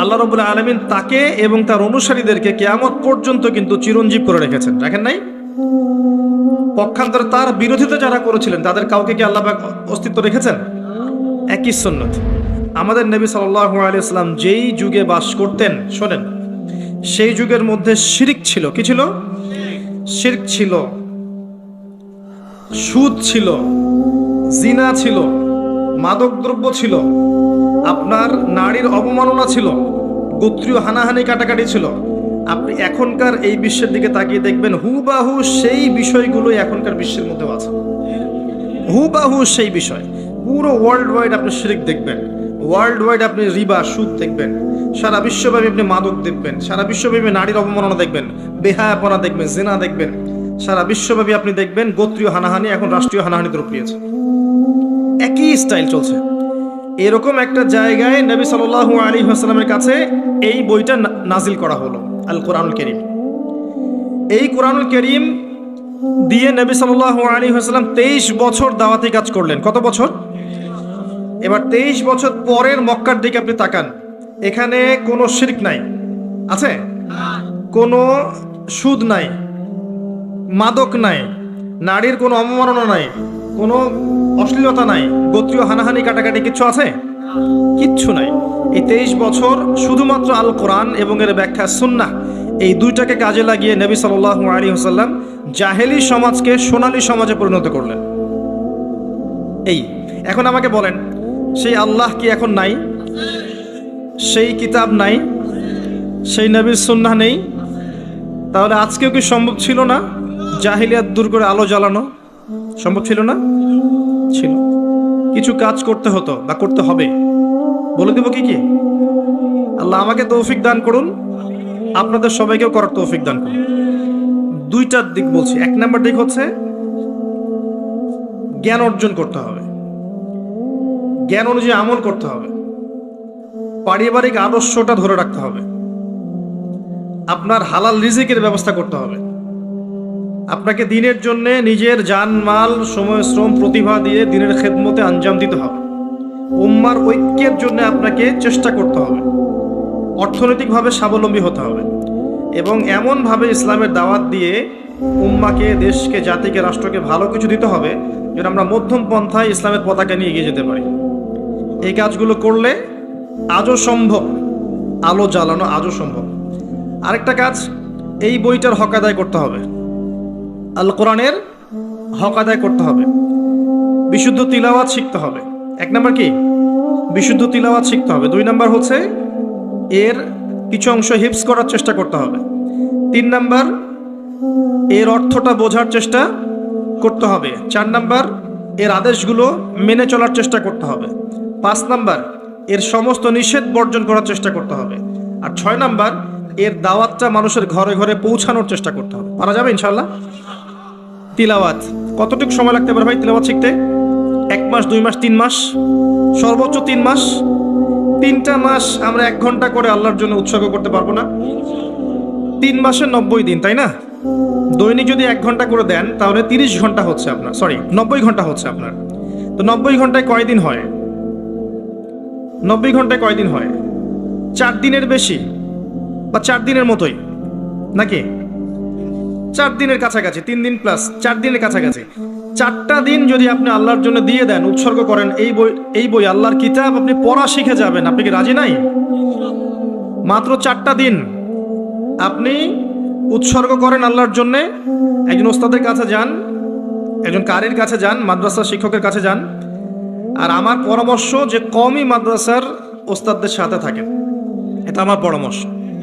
আল্লাহ রাব্বুল আলামিন তাকে এবং তার অনুসারীদেরকে কিয়ামত পর্যন্ত কিন্তু চিরঞ্জীব করে রেখেছেন, রাখেন নাই? পক্ষান্তরে তার বিরোধিতা যারা করেছিলেন তাদের কাউকে কি আল্লাহ পাক অস্তিত্ব রেখেছেন? একই সুন্নাত। আমাদের নবী সাল্লাল্লাহু আলাইহি ওয়াসাল্লাম যেই যুগে বাস করতেন, শোনেন, সেই যুগের মধ্যে শিরক ছিল। কি ছিল? শিরক ছিল, সুদ ছিল, জিনা ছিল, মাদকদ্রব্য ছিল, আপনার নারীর অবমাননা ছিল, গোত্রীয় হানাহানি কাটাকাটি ছিল। আপনি এখনকার এই বিশ্বের দিকে তাকিয়ে দেখবেন হুবাহু সেই বিষয়গুলো এখনকার বিশ্বের মধ্যেও আছে, হুবাহু সেই বিষয়। পুরো ওয়ার্ল্ড ওয়াইড আপনি শিরক দেখবেন, ওয়ার্ল্ড ওয়াইড আপনি রিবা, সুদ দেখবেন, সারা বিশ্বব্যাপী আপনি মাদক দেখবেন, সারা বিশ্বব্যাপী নারীর অবমাননা দেখবেন, বেহায়াপনা দেখবেন, জিনা দেখবেন, সারা বিশ্বব্যাপী আপনি দেখবেন গোত্রীয় হানাহানি এখন রাষ্ট্রীয় হানাহানিতে রূপ নিয়েছে। একই স্টাইল চলছে। এরকম একটা জায়গায় নবী সাল্লাল্লাহু আলাইহি ওয়াসাল্লামের কাছে এই বইটা নাজিল করা হলো, আল কোরআনুল কারীম। এই কোরআনুল কারীম দিয়ে নবী সাল্লাল্লাহু আলাইহি ওয়াসাল্লাম 23 বছর দাওয়াতি কাজ করলেন। কত বছর? এবার 23 বছর পরের মক্কার দিকে আপনি তাকান, এখানে কোনো শিরক নাই, আছে? কোনো সুদ নাই, মাদক নাই, নারীর কোনো অবমাননা নাই, কোনো অশ্লীলতা নাই, গোত্রীয় হানাহানি কাটাকাটি কিচ্ছু আছে? কিচ্ছু নাই। এই 23 বছর শুধুমাত্র আল কোরআন এবং এর ব্যাখ্যা সুন্নাহ, এই দুইটাকে কাজে লাগিয়ে নবী সাল্লাল্লাহু আলাইহি ওয়াসাল্লাম জাহেলি সমাজকে সোনালী সমাজে পরিণত করলেন। এই এখন আমাকে বলেন, সেই আল্লাহ কি এখন নাই? সেই কিতাব নাই? সেই নবীর সুন্নাহ নেই? তাহলে আজকেও কি সম্ভব ছিল না জাহিলিয়াত দূর করে আলো জ্বালানো? সম্ভব ছিল না? ছিল। কিছু কাজ করতে হতো বা করতে হবে, বলে দেব কি কি? আল্লাহ আমাকে তৌফিক দান করুন, আপনাদের সবাইকেও করার তৌফিক দান করুন। দুইটার দিক বলছি। এক নাম্বার দিক হচ্ছে জ্ঞান অর্জন করতে হবে, জ্ঞান অনুযায়ী আমল করতে হবে, পারিবারিক আদর্শটা ধরে রাখতে হবে, আপনার হালাল রিজিকের ব্যবস্থা করতে হবে, আপনাকে দিনের জন্য নিজের জান মাল সময় শ্রম প্রতিভা দিয়ে দিনের খেদমতে আঞ্জাম দিতে হবে, উম্মার ঐক্যের জন্য আপনাকে চেষ্টা করতে হবে, অর্থনৈতিকভাবে স্বাবলম্বী হতে হবে এবং এমনভাবে ইসলামের দাওয়াত দিয়ে উম্মাকে, দেশকে, জাতিকে, রাষ্ট্রকে ভালো কিছু দিতে হবে যেন আমরা মধ্যম পন্থায় ইসলামের পতাকা নিয়ে এগিয়ে যেতে পারি। এই কাজগুলো করলে আজও সম্ভব, আলো জ্বালানো আজও সম্ভব। আরেকটা কাজ, এই বইটার হক আদায় করতে হবে, আল কোরআনের হক আদায় করতে হবে, বিশুদ্ধ তিলাওয়াত শিখতে হবে। এক নাম্বার কি? বিশুদ্ধ তিলাওয়াত শিখতে হবে। 2 নাম্বার হচ্ছে এর কিছু অংশ হিফজ করার চেষ্টা করতে হবে। 3 নাম্বার এর অর্থটা বোঝার চেষ্টা করতে হবে। 4 নাম্বার এর আদেশগুলো মেনে চলার চেষ্টা করতে হবে। 5 নাম্বার এর সমস্ত নিষেধ বর্জন করার চেষ্টা করতে হবে। আর 6 নাম্বার এর দাওয়াতটা মানুষের ঘরে ঘরে পৌঁছানোর চেষ্টা করতে হবে। পারা যাবে ইনশাআল্লাহ? তিলাওয়াত কতটুকু সময় লাগতে পারে ভাই তিলাওয়াত শিখতে? 1 মাস, 2 মাস, 3 মাস, সর্বোচ্চ 3 মাস। 3টা মাস আমরা 1 ঘন্টা করে আল্লাহর জন্য উৎসর্গ করতে পারবো না? 3 মাসে 90 দিন, তাই না? দৈনিক যদি 1 ঘন্টা করে দেন তাহলে 30 ঘন্টা হচ্ছে আপনার, 90 ঘন্টা হচ্ছে আপনার। তো 90 ঘন্টায় কয় দিন হয়? 90 ঘন্টায় কয় দিন হয়? 4 দিনের বেশি বা 4 দিনের মতোই নাকি? 4 দিনের কাছাকাছি, 3 দিন প্লাস 4 দিনের কাছাকাছি। 4টা দিন যদি আপনি আল্লাহর জন্য দিয়ে দেন, উৎসর্গ করেন, এই বই আল্লাহর কিতাব আপনি পড়া শিখে যাবেন। আপনি কি রাজি নাই? মাত্র 4টা দিন আপনি উৎসর্গ করেন আল্লাহর জন্য। একজন ওস্তাদের কাছে যান, একজন কারির কাছে যান, মাদ্রাসার শিক্ষকের কাছে যান। আর আমার পরামর্শ যে কমই মাদ্রাসার ওস্তাদদের সাথে থাকেন, এটা আমার পরামর্শ।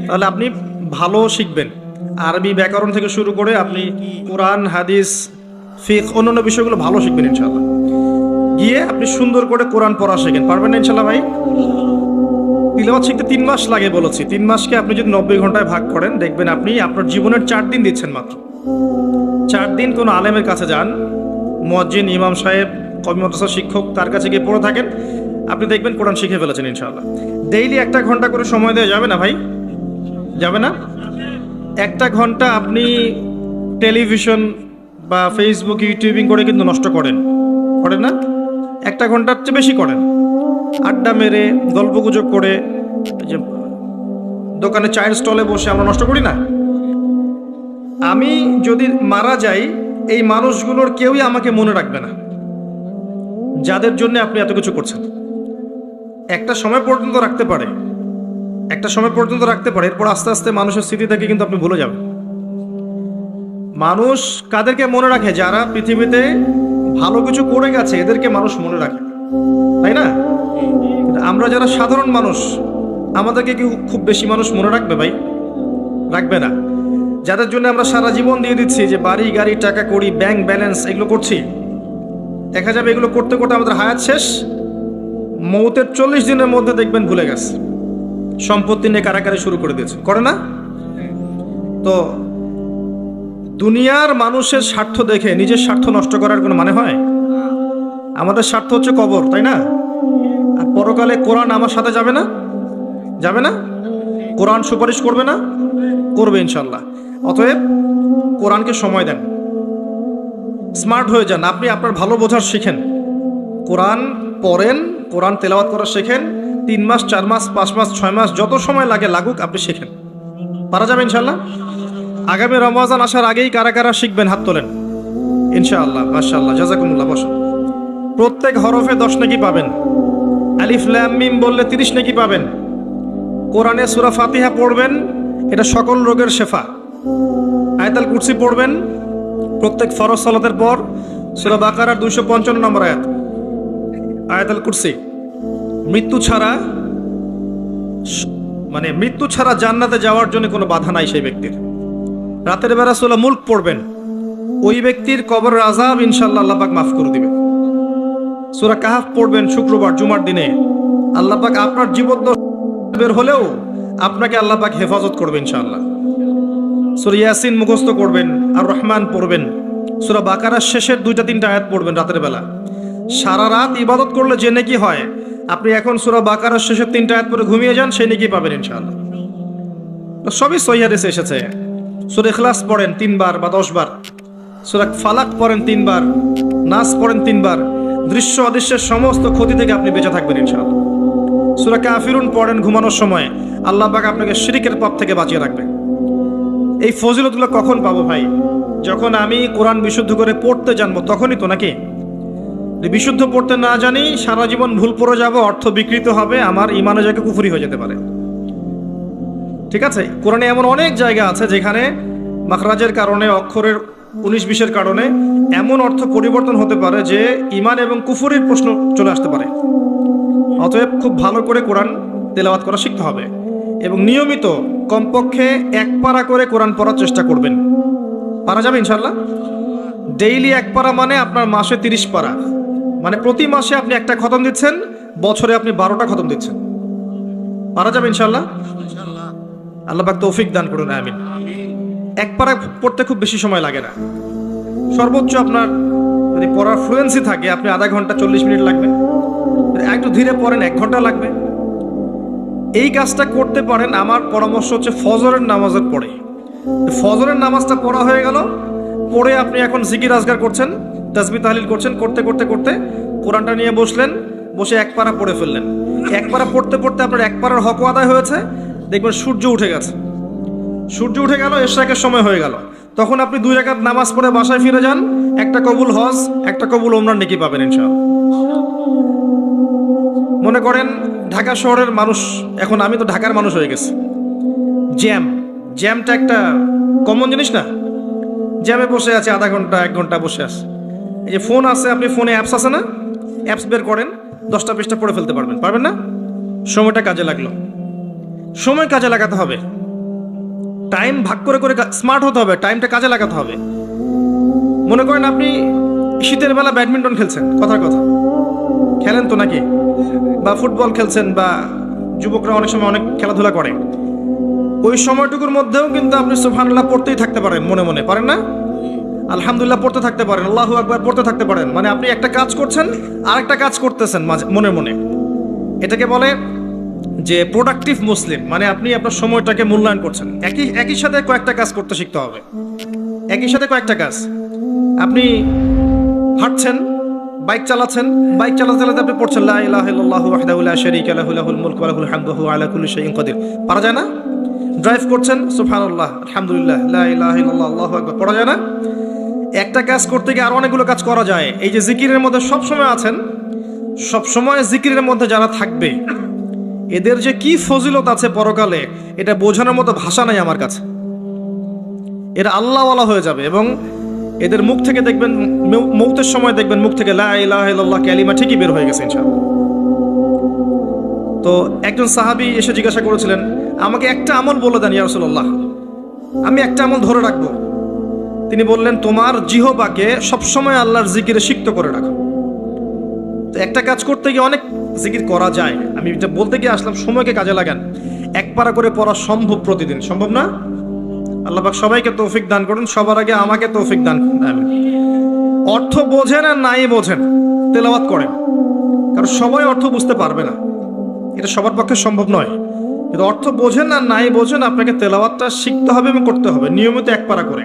তাহলে আপনি ভালো শিখবেন। আরবি ব্যাকরণ থেকে শুরু করে আপনি কোরআন, হাদিস, ফিকহ, অন্যান্য বিষয়গুলো ভালো শিখবেন ইনশাআল্লাহ। গিয়ে আপনি সুন্দর করে কোরআন পড়া শেখেন। পারবেন না ইনশাআল্লাহ ভাই? তিলাওয়াত শিখতে 3 মাস লাগে বলেছি। 3 মাসকে আপনি যদি 90 ঘন্টায় ভাগ করেন, দেখবেন আপনি আপনার জীবনের 4 দিন দিচ্ছেন মাত্র। 4 দিন কোনো আলেমের কাছে যান, মুয়াজ্জিন, ইমাম সাহেব, কওমি মাদ্রাসার শিক্ষক, তার কাছে গিয়ে পড়ে থাকেন, আপনি দেখবেন কোরআন শিখে ফেলেছেন ইনশাআল্লাহ। ডেইলি 1 ঘন্টা করে সময় দেওয়া যাবে না ভাই? যাবে না? 1 ঘন্টা আপনি টেলিভিশন বা ফেসবুক, ইউটিউবিং করে কিন্তু নষ্ট করেন। করেন না? 1 ঘন্টার চেয়ে বেশি করেন। আড্ডা মেরে গল্পগুজব করে, এই যে দোকানে চায়ের স্টলে বসে আমরা নষ্ট করি না। আমি যদি মারা যাই, এই মানুষগুলোর কেউই আমাকে মনে রাখবে না, যাদের জন্য আপনি এত কিছু করছেন। একটা সময় পর্যন্ত রাখতে পারে, এরপর আস্তে আস্তে মানুষের স্মৃতি থেকে কিন্তু আপনি ভুলে যাবেন। মানুষ কাদেরকে মনে রাখে? যারা পৃথিবীতে ভালো কিছু করে গেছে, এদেরকে মানুষ মনে রাখে, তাই না? আমরা যারা সাধারণ মানুষ, আমাদেরকে কি খুব বেশি মানুষ মনে রাখবে? ভাই, রাখবে না। যাদের জন্য আমরা সারা জীবন দিয়ে দিচ্ছি, যে বাড়ি গাড়ি টাকা করি ব্যাংক ব্যালেন্স এগুলো করছি, দেখা যাবে এগুলো করতে করতে আমাদের হায়াত শেষ, মৌতের 40 দিনের মধ্যে দেখবেন ভুলে গেছে, সম্পত্তি নিয়ে কারাকারি শুরু করে দিয়েছে, করে না? তো দুনিয়ার মানুষের স্বার্থ দেখে নিজের স্বার্থ নষ্ট করার কোনো মানে হয়? আমাদের স্বার্থ হচ্ছে কবর, তাই না? আর পরকালে কোরআন আমার সাথে যাবে না? যাবে না? কোরআন সুপারিশ করবে না? করবে ইনশাল্লাহ। অতএব কোরআনকে সময় দেন, স্মার্ট হয়ে যান। আপনি আপনার ভালো বোঝার শিখেন, কোরআন পড়েন, কোরআন তেলাওয়াত করা শেখেন। 3 মাস 4 মাস 5 মাস 6 মাস যত সময় লাগে লাগুক, আপনি শেখেন, পারা যাবে ইনশাল্লাহ। আগামী রমজান আসার আগেই কারা কারা শিখবেন? হাত তোলেন ইনশাআল্লাহ। মাশাআল্লাহ, জাযাকুমুল্লাহ। বসুন। প্রত্যেক হরফে 10 নেকি পাবেন। আলিফ লাম মিম বললে 30 নেকি পাবেন। কোরআনে সূরা ফাতিহা পড়বেন, এটা সকল রোগের শেফা। আয়াতুল কুরসি পড়বেন প্রত্যেক ফরজ সালাতের পর, সূরা বাকারার 255 নম্বর আয়াত, আয়াতুল কুরসি। মৃত্যু ছাড়া জান্নাতে যাওয়ার জন্য কোনো বাধা নাই সেই ব্যক্তির। রাতের বেলা সূরা মুলক পড়বেন, ওই ব্যক্তির কবরের আযাব ইনশাআল্লাহ আল্লাহ পাক মাফ করে দিবেন। সূরা কাহফ পড়বেন শুক্রবার জুমার দিনে, আল্লাহ পাক আপনার জীবদ্দশা বের হলেও আপনাকে আল্লাহ পাক হেফাজত করবে ইনশাআল্লাহ। সূরা ইয়াসিন মুখস্থ করবেন, আর রহমান পড়বেন, সূরা বাকারার শেষের 2-3 আয়াত পড়বেন রাতের বেলা। সারা রাত ইবাদত করলে যে নেকি হয়, আপনি এখন সূরা বাকারার শেষের 3 আয়াত পরে ঘুমিয়ে যান, সেই নেকি পাবেন ইনশাআল্লাহ। সবই সহিহ হাদিসে এসেছে। সূরা ইখলাস পড়েন 3 বার বা 10 বার, সূরা ফালাক পড়েন 3 বার, নাস পড়েন 3 বার, দৃশ্য অদৃশ্যের সমস্ত ক্ষতি থেকে আপনি বেঁচে থাকবেন ইনশাআল্লাহ। সূরা কাফিরুন পড়েন ঘুমানোর সময়, আল্লাহ পাক আপনাকে শিরকের পাপ থেকে বাঁচিয়ে রাখবেন। এই ফজিলতগুলো কখন পাবো ভাই? যখন আমি কোরআন বিশুদ্ধ করে পড়তে জানবো, তখনই তো, নাকি? বিশুদ্ধ পড়তে না জানি, সারা জীবন ভুল পড়ে যাব, অর্থ বিকৃত হবে, আমার ইমানে জায়গা কুফরি হয়ে যেতে পারে। ঠিক আছে? কোরআনে এমন অনেক জায়গা আছে যেখানে মাখরাজের কারণে, অক্ষরের 19-20-এর কারণে এমন অর্থ পরিবর্তন হতে পারে যে ইমান এবং কুফরির প্রশ্ন চলে আসতে পারে। অতএব খুব ভালো করে কোরআন তেলাওয়াত করা শিখতে হবে এবং নিয়মিত কমপক্ষে 1 পারা করে কোরআন পড়ার চেষ্টা করবেন। পারা যাবে ইনশাআল্লাহ। ডেইলি 1 পারা মানে আপনার মাসে 30 পারা, মানে প্রতি মাসে আপনি 1টা খতম দিচ্ছেন, বছরে আপনি 12টা খতম দিচ্ছেন। পারা যাবে ইনশাআল্লাহ। আল্লাহ পাক তৌফিক দান করুন, আমিন। 1 পারা পড়তে খুব বেশি সময় লাগে না, সর্বোচ্চ আপনার যদি পড়ার ফ্লুয়েন্সি থাকে, আপনি আধা ঘন্টা 40 মিনিট লাগবে। একটু ধীরে পড়েন 1 ঘন্টা লাগবে। এই কাজটা করতে পারেন। আমার পরামর্শ হচ্ছে ফজরের নামাজের পরে। ফজরের নামাজটা পড়া হয়ে গেল, পড়ে আপনি এখন জিকির আজগার করছেন, তাসবিহ তাহলিল করছেন, করতে করতে করতে কোরআনটা নিয়ে বসলেন, বসে 1 পারা পড়ে ফেললেন। 1 পারা পড়তে পড়তে আপনার 1 পারার হক আদায় হয়েছে, দেখবেন সূর্য উঠে গেছে। সূর্য উঠে গেল, ইশরাকের সময় হয়ে গেল। তখন আপনি 2 রাকাত নামাজ পড়ে বাসায় ফিরে যান, 1টা কবুল হজ, 1টা কবুল ওমরার নেকি পাবেন ইনশাআল্লাহ। মনে করেন ঢাকা শহরের মানুষ, এখন আমি তো ঢাকার মানুষ হয়ে গেছি, জ্যামটা একটা কমন জিনিস না? জ্যামে বসে আছে আধা ঘন্টা 1 ঘন্টা বসে আছে। এই যে ফোন আছে, আপনি ফোনে অ্যাপস আছে না, অ্যাপস বের করেন, 10টা পৃষ্ঠা পড়ে ফেলতে পারবেন না? সময়টা কাজে লাগলো। সময় কাজে লাগাতে হবে, টাইম ভাগ করে করে স্মার্ট হতে হবে, টাইমটা কাজে লাগাতে হবে। মনে করেন আপনি শীতের বেলা ব্যাডমিন্টন খেলছেন, কথার কথা খেলেন তো নাকি, বা ফুটবল খেলছেন, বা যুবকরা অনেক সময় অনেক খেলাধুলা করে। ওই সময়টুকুর মধ্যেও কিন্তু আপনি সুবহানাল্লাহ পড়তেই থাকতে পারেন, মনে মনে, পারেন না? আলহামদুলিল্লাহ পড়তে থাকতে পারেন, আল্লাহু আকবার পড়তে থাকতে পারেন। মানে আপনি একটা কাজ করছেন, আরেকটা কাজ করতেছেন মনে মনে। এটাকে বলে যে প্রোডাক্টিভ মুসলিম, মানে আপনি আপনার সময়টাকে মূল্যায়ন করছেন। একই সাথে কয়েকটা কাজ করতে শিখতে হবে। একই সাথে কয়েকটা কাজ। আপনি হাঁটছেন, বাইক চালাচ্ছেন, বাইক চালাতে চালাতে আপনি পড়ছেন লা ইলাহা ইল্লাল্লাহু ওয়াহদাহু লা শারীকা লাহু লাহুল মুলকু ওয়া লাহুল হামদু ওয়া হুয়া আলা কুল্লি শাইইন কাদির। পারা যায় না? ড্রাইভ করছেন, সুবহানাল্লাহ, আলহামদুলিল্লাহ, লা ইলাহা ইল্লাল্লাহ, আল্লাহু আকবার, পড়া যায় না? একটা কাজ করতে গিয়ে আরো অনেকগুলো কাজ করা যায়। এই যে জিকিরের মধ্যে সবসময় আছেন, সবসময় জিকিরের মধ্যে যারা থাকবে, এদের যে কি ফজিলত আছে পরকালে, এটা বোঝানোর মতো ভাষা নাই আমার কাছে। এরা আল্লাহওয়ালা হয়ে যাবে এবং এদের মুখ থেকে দেখবেন, মৌতের সময় দেখবেন মুখ থেকে লা ইলাহা ইল্লাল্লাহ কালিমা ঠিকই বের হয়ে গেছে ইনশাআল্লাহ। তো একজন সাহাবী এসে জিজ্ঞাসা করেছিলেন, আমাকে একটা আমল বলে দেন ইয়া রাসূলুল্লাহ, আমি একটা আমল ধরে রাখবো। তিনি বললেন, তোমার জিহ্বাকে সবসময় আল্লাহর জিকিরে সিক্ত করে রাখো। তো একটা কাজ করতে গিয়ে অনেক জিকির করা যায়, আমি এটা বলতে গিয়ে আসলাম, সময়কে কাজে লাগান। এক পারা করে পড়া সম্ভব প্রতিদিন? সম্ভব না? আল্লাহ পাক সবাইকে তৌফিক দান করুন, সবার আগে আমাকে তৌফিক দান করুন। অর্থ বোঝেন আর নাই বোঝেন, তেলাওয়াত করেন, কারণ সবাই অর্থ বুঝতে পারবে না, এটা সবার পক্ষে সম্ভব নয়। কিন্তু অর্থ বোঝেন আর নাই বোঝেন, আপনাকে তেলাওয়াতটা শিখতে হবে এবং করতে হবে নিয়মিত এক পারা করে।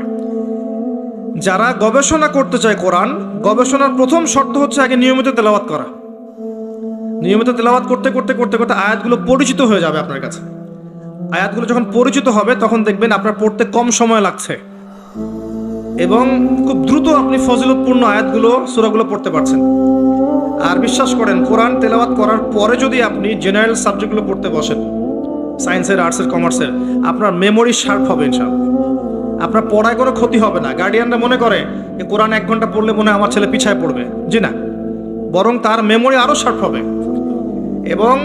যারা গবেষণা করতে চায় কোরআন, গবেষণার প্রথম শর্ত হচ্ছে আগে নিয়মিত তেলাওয়াত করা। নিয়মিত তেলাওয়াত করতে করতে করতে করতে আয়াতগুলো পরিচিত হয়ে যাবে আপনার কাছে। আয়াতগুলো যখন পরিচিত হবে তখন দেখবেন আপনার পড়তে কম সময় লাগছে এবং খুব দ্রুত আপনি ফজিলতপূর্ণ আয়াতগুলো, সূরাগুলো পড়তে পারছেন। আর বিশ্বাস করেন, কোরআন তেলাওয়াত করার পরে যদি আপনি জেনারেল সাবজেক্টগুলো পড়তে বসেন, সায়েন্সের, আর্টসের, কমার্সের, আপনার মেমোরি শার্প হবে ইনশাআল্লাহ। আপনার পড়ায় কোনো ক্ষতি হবে না। গার্ডিয়ানরা মনে করে যে কোরআন 1 ঘন্টা পড়লে মনে হয় আমার ছেলে পিছায় পড়বে, জি না, বরং তার মেমোরি আরও শার্প হবে। এবং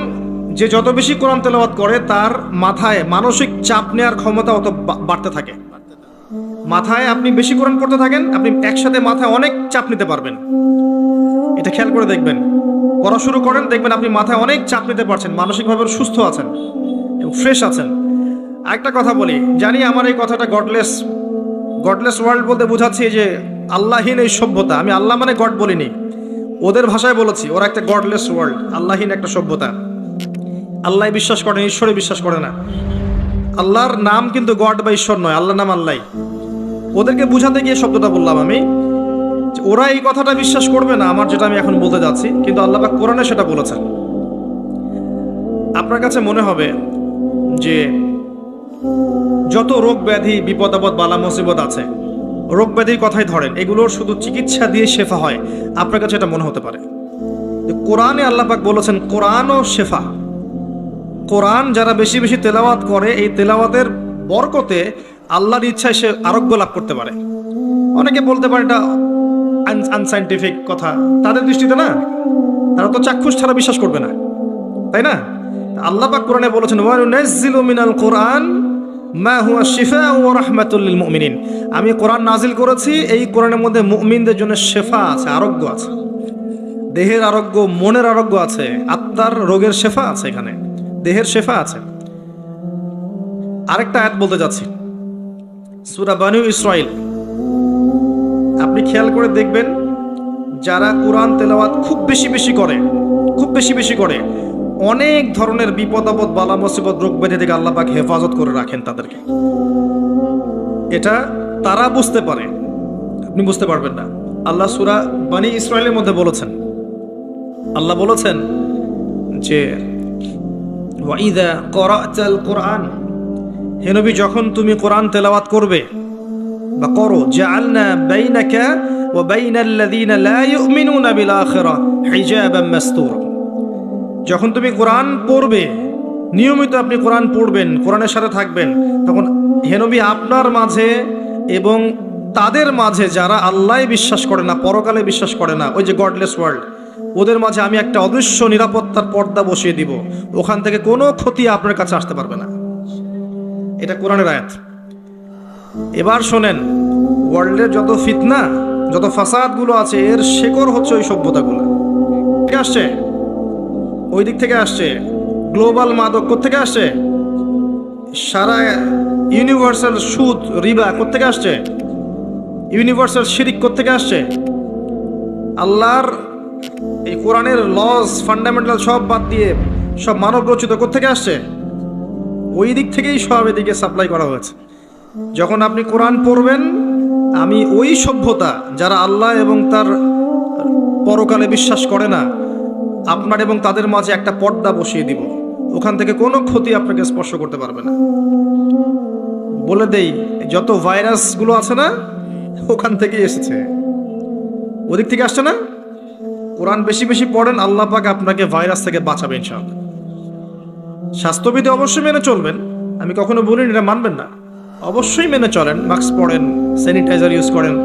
যে যত বেশি কোরআন তেলাওয়াত করে তার মাথায় মানসিক চাপ নেওয়ার ক্ষমতা অত বাড়তে থাকে। মাথায় আপনি বেশি কোরআন পড়তে থাকেন, আপনি একসাথে মাথায় অনেক চাপ নিতে পারবেন। এটা খেয়াল করে দেখবেন, পড়া শুরু করেন, দেখবেন আপনি মাথায় অনেক চাপ নিতে পারছেন, মানসিকভাবে সুস্থ আছেন এবং ফ্রেশ আছেন। আরেকটা কথা বলি, জানি আমার এই কথাটা গডলেস ওয়ার্ল্ড বলতে বোঝাচ্ছি যে আল্লাহীন এই সভ্যতা। আমি আল্লাহ মানে গড বলিনি, ওদের ভাষায় বলেছি, ওরা একটা গডলেস ওয়ার্ল্ড, আল্লাহীন একটা সভ্যতা। আল্লাহ বিশ্বাস করে, ঈশ্বরে বিশ্বাস করে না। আল্লাহর নাম কিন্তু গড বা ঈশ্বর নয়, আল্লাহর নাম আল্লাহ। ওদেরকে বুঝাতে গিয়ে শব্দটা বললাম আমি, ওরা এই কথাটা বিশ্বাস করবে না আমার যেটা আমি এখন বলতে যাচ্ছি, কিন্তু আল্লাহ পাক কোরআনে সেটা বলেছেন। আপনার কাছে মনে হবে যে যত রোগ ব্যাধি, বিপদ আপদ, বালা মুসিবত আছে, রোগ ব্যাধির কথাই ধরেন, এগুলোর শুধু চিকিৎসা দিয়ে শেফা হয়, আপনার কাছে এটা মনে হতে পারে। কোরআনে আল্লাহ পাক বলেছেন কোরআনও শেফা। কোরআন যারা বেশি বেশি তেলাওয়াত করে, এই তেলাওয়াতের বরকতে আল্লাহর ইচ্ছায় সে আরোগ্য লাভ করতে পারে। অনেকে বলতে পারে এটা আনসাইন্টিফিক কথা, তাদের দৃষ্টিতে না, তারা তো চাক্ষুষ ছাড়া বিশ্বাস করবে না, তাই না? আল্লাহ পাক কোরআনে বলেছেন ওয়া নুনাজ্জিলু মিনাল কোরআন মা হুয়া শিফাউ ওয়া রাহমাতুল লিল মুমিনিন। আমি কোরআন নাজিল করেছি, এই কোরআনের মধ্যে মুমিনদের জন্য শেফা আছে, আরোগ্য আছে, দেহের আরোগ্য, মনের আরোগ্য আছে, আত্মার রোগের শেফা আছে, এখানে দেহের শেফা আছে। আরেকটা আয়াত বলতে যাচ্ছি, সূরা বানু ইসরাইল। আপনি খেয়াল করে দেখবেন, যারা কোরআন তেলাওয়াত খুব বেশি বেশি করে অনেক ধরনের বিপদ আপদ, বালা মুসিবত, রোগ ব্যাধি থেকে আল্লাহ পাক হেফাজত করে রাখেন তাদেরকে। এটা তারা বুঝতে পারে, আপনি বুঝতে পারবেন না। আল্লাহ সূরা বানি ইসরাইলের মধ্যে বলেছেন, আল্লাহ বলেছেন যে ওয়াইদা ক্বরা'তাল কুরআন, হে নবী যখন তুমি কোরআন তেলাওয়াত করবে বা করো, জাআলনা বাইনাকা ওয়া বাইনাল্লাযীনা লা ইউমিনুনা বিল আখিরাহ হিজাবাম মাসতুরা। যখন তুমি কোরআন পড়বে, নিয়মিত আপনি কোরআন পড়বেন, কোরআনের সাথে থাকবেন, তখন হে নবী আপনার মাঝে এবং তাদের মাঝে যারা আল্লাহ বিশ্বাস করে না, পরকালে বিশ্বাস করে না, ওই যে গডলেস ওয়ার্ল্ড, ওদের মাঝে আমি একটা অদৃশ্য নিরাপত্তার পর্দা বসিয়ে দিব, ওখান থেকে কোনো ক্ষতি আপনার কাছে আসতে পারবে না। এটা কোরআনের আয়াত। এবার শোনেন, ওয়ার্ল্ডের যত ফিতনা, যত ফাসাদগুলো আছে, এর শেকড় হচ্ছে ওই সভ্যতাগুলো। ঠিক আসছে, ওই দিক থেকে আসছে। গ্লোবাল মাদক কোত্থেকে আসছে? সারা ইউনিভার্সাল সুদ, রিবা কোত্থেকে আসছে? ইউনিভার্সাল শিরিক কোত্থেকে আসছে? আল্লাহর এই কোরআনের লস, ফান্ডামেন্টাল সব বাদ দিয়ে সব মানব রচিত কোত্থেকে আসছে? ওই দিক থেকেই সব এদিকে সাপ্লাই করা হয়েছে। যখন আপনি কোরআন পড়বেন, আমি ওই সভ্যতা যারা আল্লাহ এবং তার পরকালে বিশ্বাস করে না, আপনার এবং তাদের মাঝে একটা পর্দা বসিয়ে দিব, ওখান থেকে কোনো ক্ষতি আপনাকে স্পর্শ করতে পারবে না। বলে দেই, যত ভাইরাসগুলো আছে না, ওখান থেকেই এসেছে, ওদিক থেকে আসছে না। কোরআন বেশি বেশি পড়েন, আল্লাহ পাক আপনাকে ভাইরাস থেকে বাঁচাবে ইনশাআল্লাহ। স্বাস্থ্যবিধি অবশ্যই মেনে চলবেন, আমি কখনো বলিনি এটা মানবেন না, অবশ্যই মেনে চলেন, মাস্ক পরেন, স্যানিটাইজার ইউজ করেন,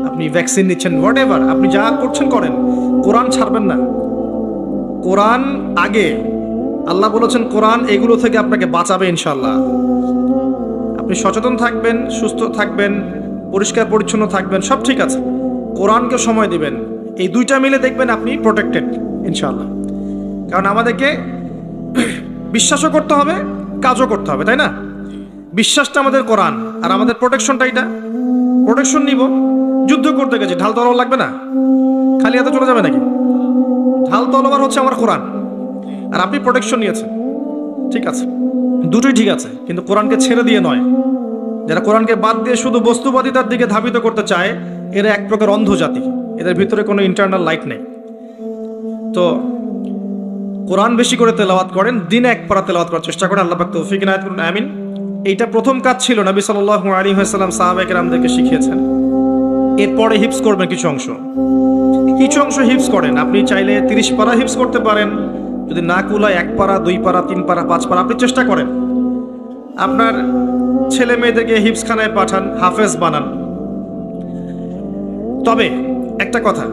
আপনি ভ্যাকসিন নিচ্ছেন, হোয়াট এভার আপনি যা করছেন করেন, কোরআন ছাড়বেন না। কোরআন আগে, আল্লাহ বলেছেন কোরআন এগুলো থেকে আপনাকে বাঁচাবে ইনশাআল্লাহ। আপনি সচেতন থাকবেন, সুস্থ থাকবেন, পরিষ্কার পরিচ্ছন্ন থাকবেন, সব ঠিক আছে, কোরআনকে সময় দিবেন, এই দুইটা মিলে দেখবেন আপনি প্রোটেক্টেড ইনশাআল্লাহ। কারণ আমাদেরকে বিশ্বাসও করতে হবে, কাজও করতে হবে, তাই না? বিশ্বাসটা আমাদের কোরআন, আর আমাদের প্রোটেকশনটা এটা, প্রোটেকশন নিব। যুদ্ধ করতে গেছি, ঢাল তলোয়ার লাগবে না, খালি হাতে চলে যাবে নাকি? ঢাল তলোয়ার হচ্ছে আমার কোরআন, আর আপনি প্রোটেকশন নিয়েছেন, ঠিক আছে, দুটোই ঠিক আছে, কিন্তু কোরআনকে ছেড়ে দিয়ে নয়। যারা কোরআনকে বাদ দিয়ে শুধু বস্তুবাদিতার দিকে ধাবিত করতে চায়, এরা এক প্রকার অন্ধ জাতি, এদের ভিতরে কোনো ইন্টারনাল লাইট নেই। তো কোরআন বেশি করে তেলাওয়াত করেন, দিনে এক পারা তেলাওয়াত করার চেষ্টা করেন, আল্লাহ পাক তৌফিক ইনায়াত করুন, আমিন। এইটা প্রথম কাজ ছিল, নবী সাল্লাল্লাহু আলাইহি ওয়াসাল্লাম সাহাবায়ে কেরামদেরকে শিখিয়েছেন। এরপরে হিফজ করবেন কিছু অংশ হিফজ করেন। আপনি চাইলে 30 পারা হিফজ করতে পারেন, যদি না কুলায় 1 পারা, 2 পারা, 3 পারা, 5 পারা আপনি চেষ্টা করেন। আপনার ছেলে মেয়েদেরকে হিফজখানায় পাঠান, হাফেজ বানান। তবে একটা কথা,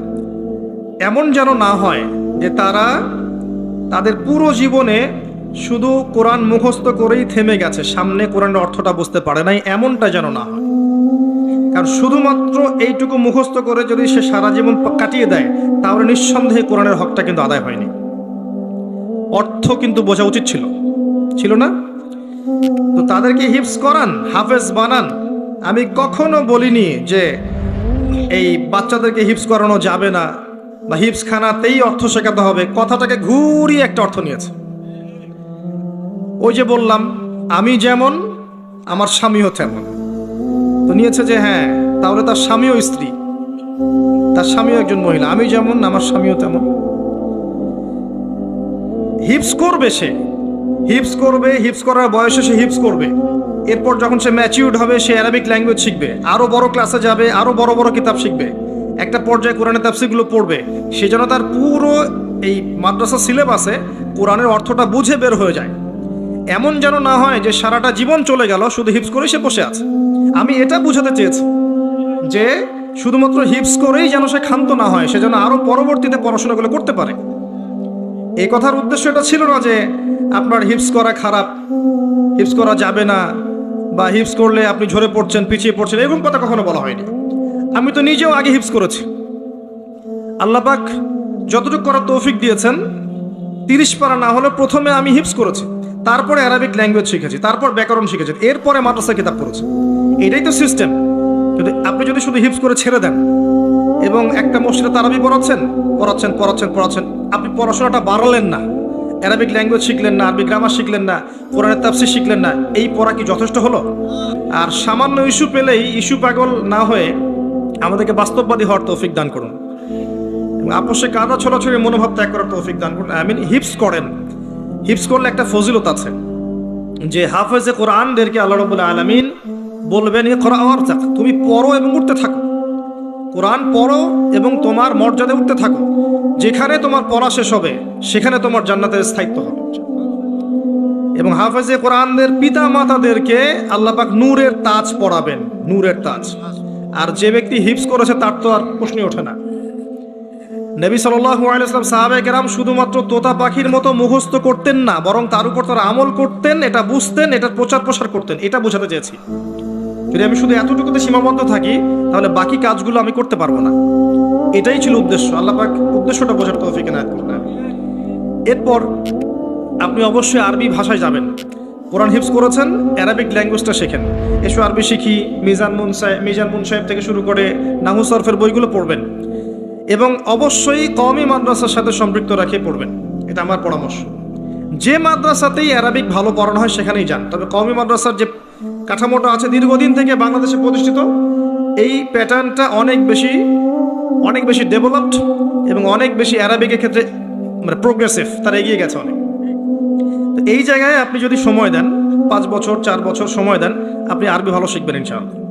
এমন যেন না হয় যে তারা তাদের পুরো জীবনে শুধু কোরআন মুখস্থ করেই থেমে গেছে, সামনে কোরআনের অর্থটা বুঝতে পারে নাই, এমনটা যেন না হয়। কারণ শুধুমাত্র এইটুকু মুখস্থ করে যদি সে সারা জীবন কাটিয়ে দেয়, তাহলে নিঃসন্দেহে কোরআনের হকটা কিন্তু আদায় হয়নি। অর্থ কিন্তু বোঝা উচিত ছিল না? তো তাদেরকে হিফজ করান, হাফেজ বানান। আমি কখনো বলিনি যে এই বাচ্চাদেরকে হিফজ করানো যাবে না বা হিফজখানাতেই অর্থ শেখাতে হবে, কথাটাকে ঘুরিয়ে একটা অর্থ নিয়েছে। ওই যে বললাম, আমি যেমন আমার স্বামীও তেমন, তো নিয়েছে যে হ্যাঁ, তাহলে তার স্বামীও স্ত্রী, তার স্বামীও একজন মহিলা, আমি যেমন আমার স্বামীও তেমন। হিফজ করবে, সে হিফজ করবে, হিফজ করার বয়সে সে হিফজ করবে। এরপর যখন সে ম্যাচিউরড হবে, সে অ্যারাবিক ল্যাঙ্গুয়েজ শিখবে, আরো বড় ক্লাসে যাবে, আরো বড় বড় কিতাব শিখবে, একটা পর্যায়ে কোরআনের তাফসীরগুলো পড়বে। সে যেন তার পুরো এই মাদ্রাসা সিলেবাসে কোরআনের অর্থটা বুঝে বের হয়ে যায়। এমন যেন না হয় যে সারাটা জীবন চলে গেল শুধু হিফজ করেই সে বসে আছে। আমি এটা বুঝাতে চেয়েছি যে শুধুমাত্র হিফজ করেই যেন সে ক্ষান্ত না হয়, সে যেন আরো পরবর্তীতে পড়াশোনাগুলো করতে পারে। এই কথার উদ্দেশ্য এটা ছিল না যে আপনার হিফজ করা খারাপ, হিফজ করা যাবে না, বা হিফজ করলে আপনি ঝরে পড়ছেন, পিছিয়ে পড়ছেন, এরকম কথা কখনো বলা হয়নি। আমি তো নিজেও আগে হিফজ করেছি। আল্লাহ পাক যতটুকু করার তৌফিক দিয়েছেন, 30 পারা না হলে প্রথমে আমি হিফজ করেছি, তারপরে অ্যারাবিক ল্যাঙ্গুয়েজ শিখেছি, তারপর ব্যাকরণ শিখেছি, এরপরে মাদ্রাসা কিতাব পড়েছি। এটাই তো সিস্টেম। কিন্তু আপনি যদি শুধু হিফজ করে ছেড়ে দেন এবং একটা মসজিদে তারাবি পড়াচ্ছেন, আপনি পড়াশোনাটা বাড়ালেন না, অ্যারাবিক ল্যাঙ্গুয়েজ শিখলেন না, আরবি গ্রামার শিখলেন না, কোরআনের তাফসীর শিখলেন না, এই পড়া কি যথেষ্ট হলো? আর সামান্য ইস্যু পেলেই ইস্যু পাগল না হয়ে আমাদেরকে বাস্তববাদী হওয়ার তৌফিক দান করুন, এবং আপসে কাদা ছোড়াছড়ি মনোভাব ত্যাগ করার তৌফিক দান করুন, আমিন। হিফজ করেন। হিফজ করলে একটা ফজিলত আছে যে হাফেজে কোরআনদেরকে আল্লাহ রাব্বুল আলামিন বলবেন, তুমি পড়ো এবং উঠতে থাকো, কোরআন পড়ো এবং তোমার মর্যাদা উঠতে থাকো, যেখানে তোমার পড়া শেষ হবে সেখানে তোমার জান্নাতের স্থায়িত্ব হবে। এবং হাফেজে কোরআনদের পিতা মাতাদেরকে আল্লাহ পাক নূরের তাজ পরাবেন, নূরের তাজ। আর যে ব্যক্তি হিফজ করেছে তার তো আর প্রশ্নই ওঠে না। নবী সাল্লাল্লাহু আলাইহি ওয়াসাল্লাম সাহাবায়ে কেরাম শুধুমাত্র তোতা পাখির মতো মুখস্থ করতেন না, বরং তার উপর তারা আমল করতেন, এটা বুঝতেন, এটার প্রচার প্রসার করতেন। এটা বোঝাতে চেয়েছি। যদি আমি শুধু এতটুকুতে সীমাবদ্ধ থাকি, তাহলে বাকি কাজগুলো আমি করতে পারবো না। এটাই ছিল উদ্দেশ্য। আল্লাহ পাক উদ্দেশ্যটা বোঝার তৌফিক এনায়েত করুন। এরপর আপনি অবশ্যই আরবি ভাষায় যাবেন। কোরআন হিফজ করেছেন, অ্যারাবিক ল্যাঙ্গুয়েজটা শেখেন। এসো আরবি শিখি, মিজান মুন সাহেব থেকে শুরু করে নাহু সরফের বইগুলো পড়বেন, এবং অবশ্যই কওমি মাদ্রাসার সাথে সম্পৃক্ত রাখে পড়বেন। এটা আমার পরামর্শ। যে মাদ্রাসাতেই অ্যারাবিক ভালো পড়ানো হয় সেখানেই যান। তবে কওমি মাদ্রাসার যে কাঠামোটা আছে দীর্ঘদিন থেকে বাংলাদেশে প্রতিষ্ঠিত, এই প্যাটার্নটা অনেক বেশি ডেভেলপড এবং অনেক বেশি অ্যারাবিকের ক্ষেত্রে মানে প্রোগ্রেসিভ, তারা এগিয়ে গেছে অনেক। তো এই জায়গায় আপনি যদি সময় দেন, 5 বছর 4 বছর সময় দেন, আপনি আরবি ভালো শিখবেন ইনশাআল্লাহ।